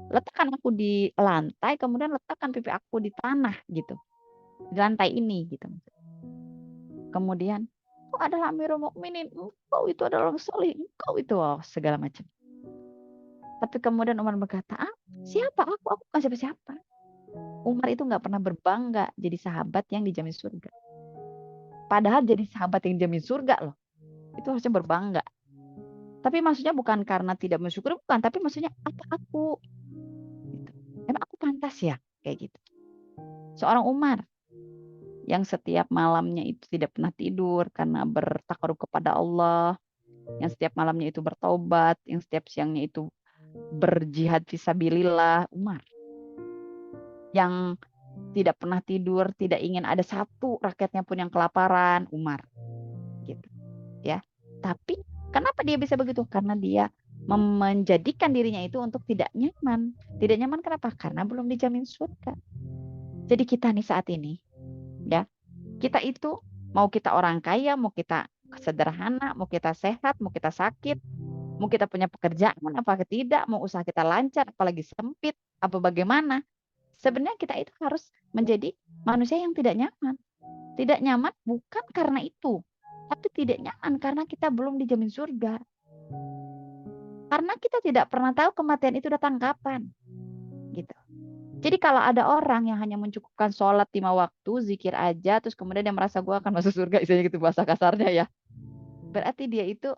letakkan aku di lantai, kemudian letakkan pipi aku di tanah gitu. Di lantai ini gitu. Kemudian, engkau adalah Amirul Mukminin, engkau itu adalah orang soleh, engkau itu segala macam. Tapi kemudian Umar berkata, siapa aku? Aku bukan siapa-siapa. Umar itu nggak pernah berbangga jadi sahabat yang dijamin surga. Padahal jadi sahabat yang dijamin surga loh. Itu harusnya berbangga. Tapi maksudnya bukan karena tidak bersyukur, bukan. Tapi maksudnya, apa aku? Gitu. Emang aku pantas ya? Kayak gitu. Seorang Umar yang setiap malamnya itu tidak pernah tidur karena bertakarub kepada Allah, yang setiap malamnya itu bertaubat, yang setiap siangnya itu berjihad fisabilillah, Umar. Yang tidak pernah tidur, tidak ingin ada satu rakyatnya pun yang kelaparan, Umar. Gitu. Ya. Tapi kenapa dia bisa begitu? Karena dia menjadikan dirinya itu untuk tidak nyaman. Tidak nyaman kenapa? Karena belum dijamin surga. Jadi kita nih saat ini, ya, kita itu mau kita orang kaya, mau kita sederhana, mau kita sehat, mau kita sakit, mau kita punya pekerjaan, apa tidak, mau usaha kita lancar, apalagi sempit, apa bagaimana. Sebenarnya kita itu harus menjadi manusia yang tidak nyaman. Tidak nyaman bukan karena itu, tapi tidak nyaman karena kita belum dijamin surga. Karena kita tidak pernah tahu kematian itu datang kapan. Gitu. Jadi kalau ada orang yang hanya mencukupkan sholat 5 waktu, zikir aja, terus kemudian dia merasa gue akan masuk surga, istilahnya gitu bahasa kasarnya ya. Berarti dia itu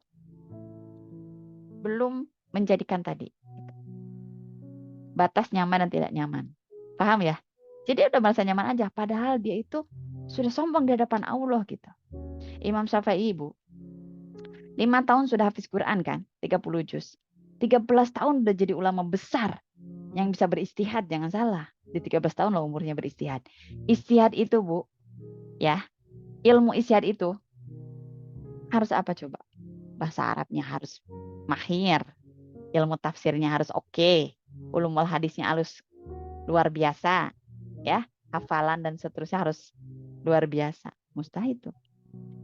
belum menjadikan tadi batas nyaman dan tidak nyaman. Paham ya? Jadi dia udah merasa nyaman aja, padahal dia itu sudah sombong di hadapan Allah gitu. Imam Syafi'i ibu, 5 tahun sudah hafiz Quran kan, 30 juz. 13 tahun udah jadi ulama besar yang bisa beristihad, jangan salah. Di 13 tahun lah umurnya beristihad. Istihad itu Bu, ya, ilmu istihad itu harus apa coba? Bahasa Arabnya harus mahir, ilmu tafsirnya harus oke, ulumul hadisnya harus luar biasa, ya, hafalan dan seterusnya harus luar biasa. Mustahid itu.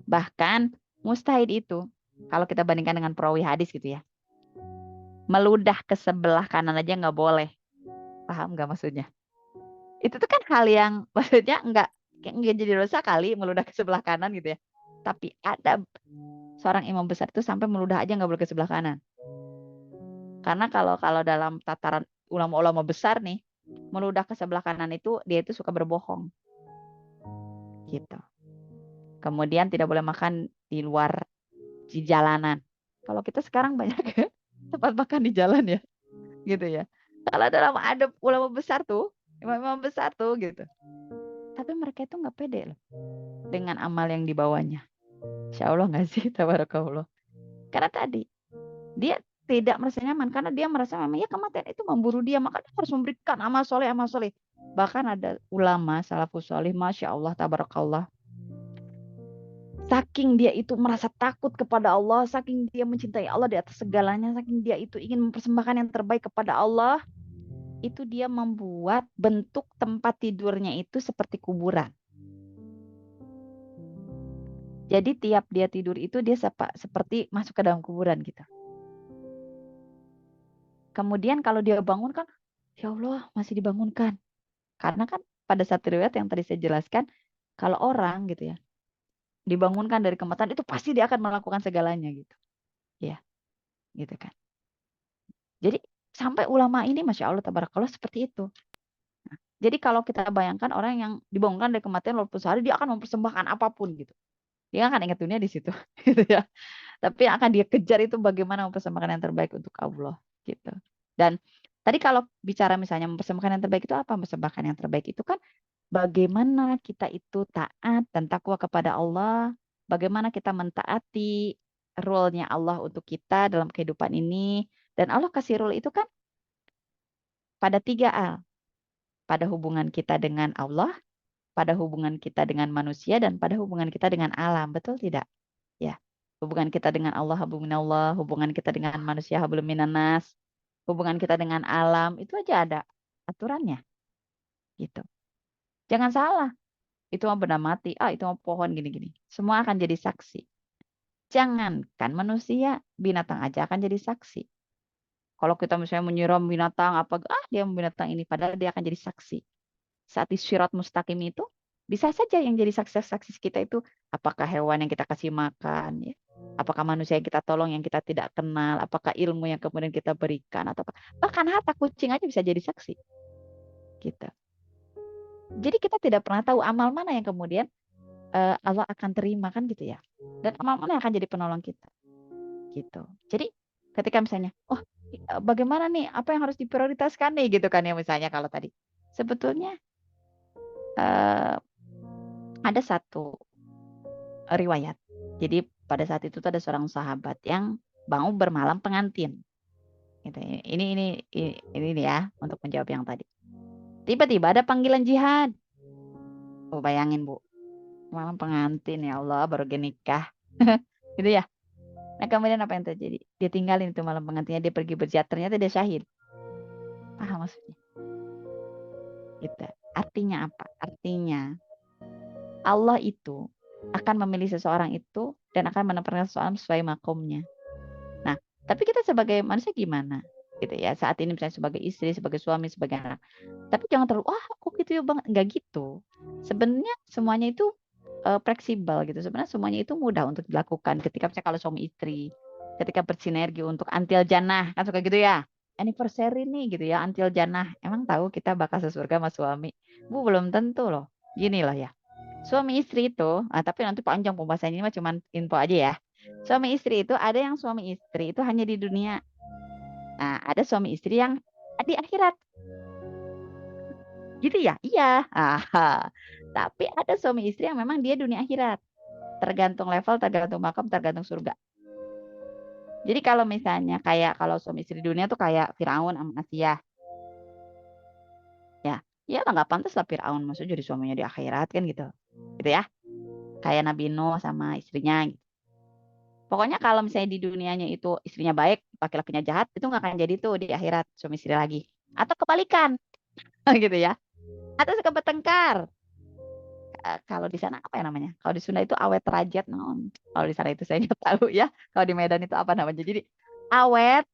Bahkan mustahid itu, kalau kita bandingkan dengan perawi hadis gitu ya, meludah ke sebelah kanan aja nggak boleh. Paham nggak maksudnya? Itu tuh kan hal yang maksudnya nggak jadi dosa kali meludah ke sebelah kanan gitu ya. Tapi ada seorang imam besar itu sampai meludah aja nggak boleh ke sebelah kanan. Karena kalau dalam tataran ulama-ulama besar nih, meludah ke sebelah kanan itu dia itu suka berbohong. Gitu. Kemudian tidak boleh makan di luar di jalanan. Kalau kita sekarang banyak tempat makan di jalan ya. Gitu ya. Kalau dalam ada ulama besar tuh, imam-imam besar tuh gitu. Tapi mereka itu nggak pede loh dengan amal yang dibawanya. Insya Allah nggak sih, tabarakallah. Karena tadi dia tidak merasa nyaman karena dia merasa memang ya kematian itu memburu dia, maka dia harus memberikan amal soleh. Bahkan ada ulama salafus soleh, masya Allah, tabarakallah, Saking dia itu merasa takut kepada Allah, saking dia mencintai Allah di atas segalanya, saking dia itu ingin mempersembahkan yang terbaik kepada Allah, itu dia membuat bentuk tempat tidurnya itu seperti kuburan. Jadi tiap dia tidur itu dia seperti masuk ke dalam kuburan gitu. Kemudian kalau dia bangun kan, ya Allah masih dibangunkan. Karena kan pada saat riwayat yang tadi saya jelaskan, kalau orang gitu ya, dibangunkan dari kematian itu pasti dia akan melakukan segalanya gitu. Ya, gitu kan. Jadi sampai ulama ini Masya Allah tabarakallah seperti itu. Jadi kalau kita bayangkan orang yang dibangunkan dari kematian walaupun sehari dia akan mempersembahkan apapun gitu. Dia akan ingat dunia di situ gitu ya. Tapi yang akan dia kejar itu bagaimana mempersembahkan yang terbaik untuk Allah gitu. Dan tadi kalau bicara misalnya mempersembahkan yang terbaik itu apa? Mempersembahkan yang terbaik itu kan bagaimana kita itu taat dan takwa kepada Allah, bagaimana kita mentaati rule-nya Allah untuk kita dalam kehidupan ini. Dan Allah kasih rule itu kan pada 3 hal. Pada hubungan kita dengan Allah, pada hubungan kita dengan manusia, dan pada hubungan kita dengan alam. Betul tidak? Ya. Hubungan kita dengan Allah, hablumminallah, hubungan kita dengan manusia, hablum minannas, hubungan kita dengan alam, itu aja ada aturannya. Gitu. Jangan salah. Itu mah benda mati, itu mah pohon gini-gini. Semua akan jadi saksi. Jangankan manusia, binatang aja akan jadi saksi. Kalau kita misalnya menyiram binatang, dia binatang ini, padahal dia akan jadi saksi. Saat di Sirat Mustaqim itu, bisa saja yang jadi saksi-saksi kita itu, apakah hewan yang kita kasih makan, ya? Apakah manusia yang kita tolong yang kita tidak kenal, apakah ilmu yang kemudian kita berikan, atau bahkan harta kucing aja bisa jadi saksi. Gitu. Jadi kita tidak pernah tahu amal mana yang kemudian Allah akan terima kan gitu ya. Dan amal mana yang akan jadi penolong kita. Gitu. Jadi ketika misalnya, bagaimana nih, apa yang harus diprioritaskan nih gitu kan ya misalnya kalau tadi. Sebetulnya ada satu riwayat. Jadi pada saat itu tuh ada seorang sahabat yang mau bermalam pengantin. Gitu. Ini nih ya untuk menjawab yang tadi. Tiba-tiba ada panggilan jihad. Bayangin Bu, malam pengantin ya Allah baru nikah. Gitu ya. Nah kemudian apa yang terjadi? Dia tinggalin itu malam pengantinnya, dia pergi berjihad, ternyata dia syahid. Paham maksudnya? Gitu. Artinya apa? Artinya Allah itu akan memilih seseorang itu dan akan menempatkan seseorang sesuai makomnya. Nah, tapi kita sebagai manusia gimana? Gitu ya. Saat ini misalnya sebagai istri, sebagai suami, sebagai anak. Tapi jangan terlalu, kok gitu ya Bang? Enggak gitu. Sebenarnya semuanya itu fleksibel gitu. Sebenarnya semuanya itu mudah untuk dilakukan ketika misalnya kalau suami istri, ketika bersinergi untuk antil jannah, kan suka gitu ya. Anniversary nih gitu ya, antil jannah. Emang tahu kita bakal sesurga sama suami? Bu, belum tentu loh. Gini loh ya. Suami istri itu, tapi nanti panjang pembahasannya, ini mah cuman info aja ya. Suami istri itu ada yang suami istri itu hanya di dunia. Nah, ada suami istri yang di akhirat. Gitu ya? Iya. Tapi ada suami istri yang memang dia dunia akhirat. Tergantung level, tergantung makam, tergantung surga. Jadi kalau misalnya kayak kalau suami istri dunia tuh kayak Firaun sama Asiyah. Ya lah nggak pantas lah Firaun maksudnya jadi suaminya di akhirat kan gitu. Gitu ya. Kayak Nabi Nuh sama istrinya gitu. Pokoknya kalau misalnya di dunianya itu istrinya baik, laki-lakinya jahat, itu nggak akan jadi tuh di akhirat suami istri lagi. Atau kebalikan. Gitu ya. Atau suka bertengkar. Kalau di sana apa ya namanya? Kalau di Sunda itu awet rajat, kalau di sana itu saya nggak tahu ya. Kalau di Medan itu apa namanya? Jadi awet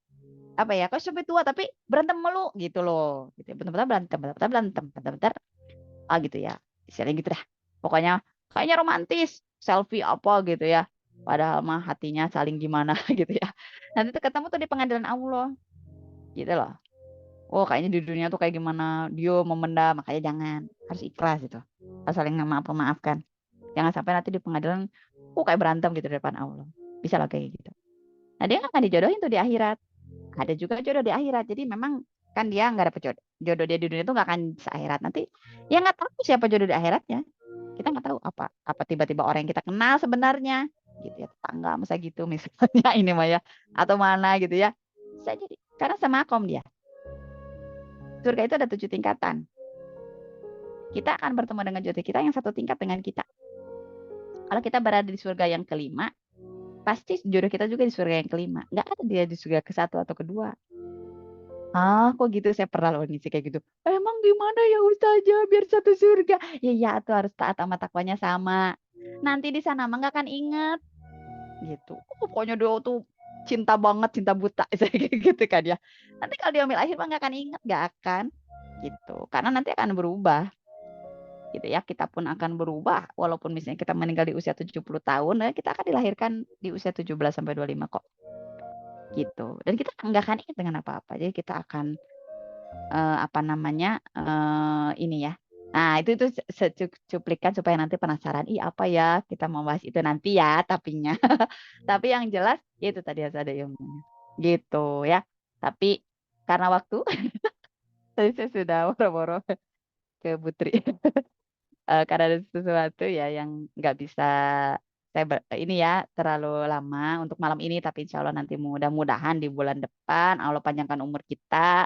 apa ya? Kok sampai tua tapi berantem mulu gitu loh. Gitu. Bentar-bentar berantem, bentar-bentar gitu ya. Istilahnya gitu dah. Pokoknya kayaknya romantis, selfie apa gitu ya. Padahal mah hatinya saling gimana gitu ya. Nanti tuh ketemu tuh di pengadilan Allah. Gitu loh. Kayaknya di dunia tuh kayak gimana, dia memendam, makanya jangan, harus ikhlas gitu, harus saling memaafkan, jangan sampai nanti di pengadilan, kayak berantem gitu di depan Allah, bisa lah kayak gitu. Nah dia nggak akan dijodohin tuh di akhirat, ada juga jodoh di akhirat, jadi memang kan dia nggak dapet jodoh dia di dunia tuh nggak akan seakhirat nanti, ya nggak tahu siapa jodoh di akhiratnya, kita nggak tahu apa tiba-tiba orang yang kita kenal sebenarnya, gitu ya tetangga masa gitu misalnya ini mah ya, atau mana gitu ya, bisa jadi karena semakom dia. Surga itu ada 7 tingkatan. Kita akan bertemu dengan jodoh kita yang satu tingkat dengan kita. Kalau kita berada di surga yang kelima, pasti jodoh kita juga di surga yang kelima. Nggak ada dia di surga ke-1 atau kedua. Ah, kok gitu? Saya pernah loh ngisi kayak gitu. Emang gimana ya Ustazah biar satu surga? Ya ya, tuh harus taat sama takwanya sama. Nanti di sana mah nggak akan inget gitu. Pokoknya dia tuh cinta banget, cinta buta saya kayak gitu kan ya. Nanti kalau dia ambil akhir mah nggak akan inget, nggak akan gitu. Karena nanti akan berubah gitu ya. Kita pun akan berubah walaupun misalnya kita meninggal di usia 70 tahun, ya kita akan dilahirkan di usia 17 sampai 25 kok. Gitu. Dan kita nggak akan ingat dengan apa-apa. Jadi kita akan apa namanya ini ya. Nah itu cuplikan supaya nanti penasaran. Ih apa ya kita mau bahas itu nanti ya tapinya. Tapi yang jelas ya itu tadi harus ada ilmunya. Gitu ya. Tapi karena waktu tadi saya sudah boro-boro ke Putri. Karena ada sesuatu ya yang nggak bisa ini ya terlalu lama untuk malam ini. Tapi insya Allah nanti mudah-mudahan di bulan depan Allah panjangkan umur kita.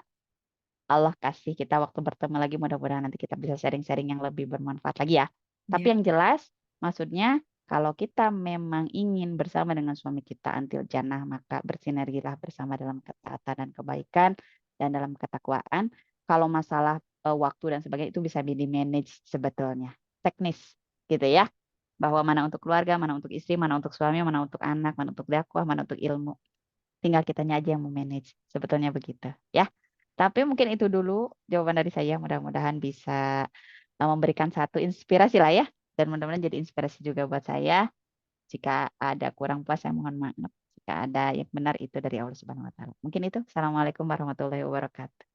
Allah kasih kita waktu bertemu lagi, mudah-mudahan nanti kita bisa sharing-sharing yang lebih bermanfaat lagi ya. Tapi Ya. yang jelas, maksudnya kalau kita memang ingin bersama dengan suami kita until jannah, maka bersinergilah bersama dalam ketaatan dan kebaikan dan dalam ketakwaan. Kalau masalah waktu dan sebagainya itu bisa di-manage sebetulnya, teknis gitu ya. Bahwa mana untuk keluarga, mana untuk istri, mana untuk suami, mana untuk anak, mana untuk dakwah, mana untuk ilmu. Tinggal kitanya aja yang memanage. Sebetulnya begitu ya. Tapi mungkin itu dulu jawaban dari saya. Mudah-mudahan bisa memberikan satu inspirasi lah ya. Dan mudah-mudahan jadi inspirasi juga buat saya. Jika ada kurang puas, saya mohon maaf. Jika ada yang benar itu dari Allah Subhanahu wa Ta'ala. Mungkin itu. Assalamualaikum warahmatullahi wabarakatuh.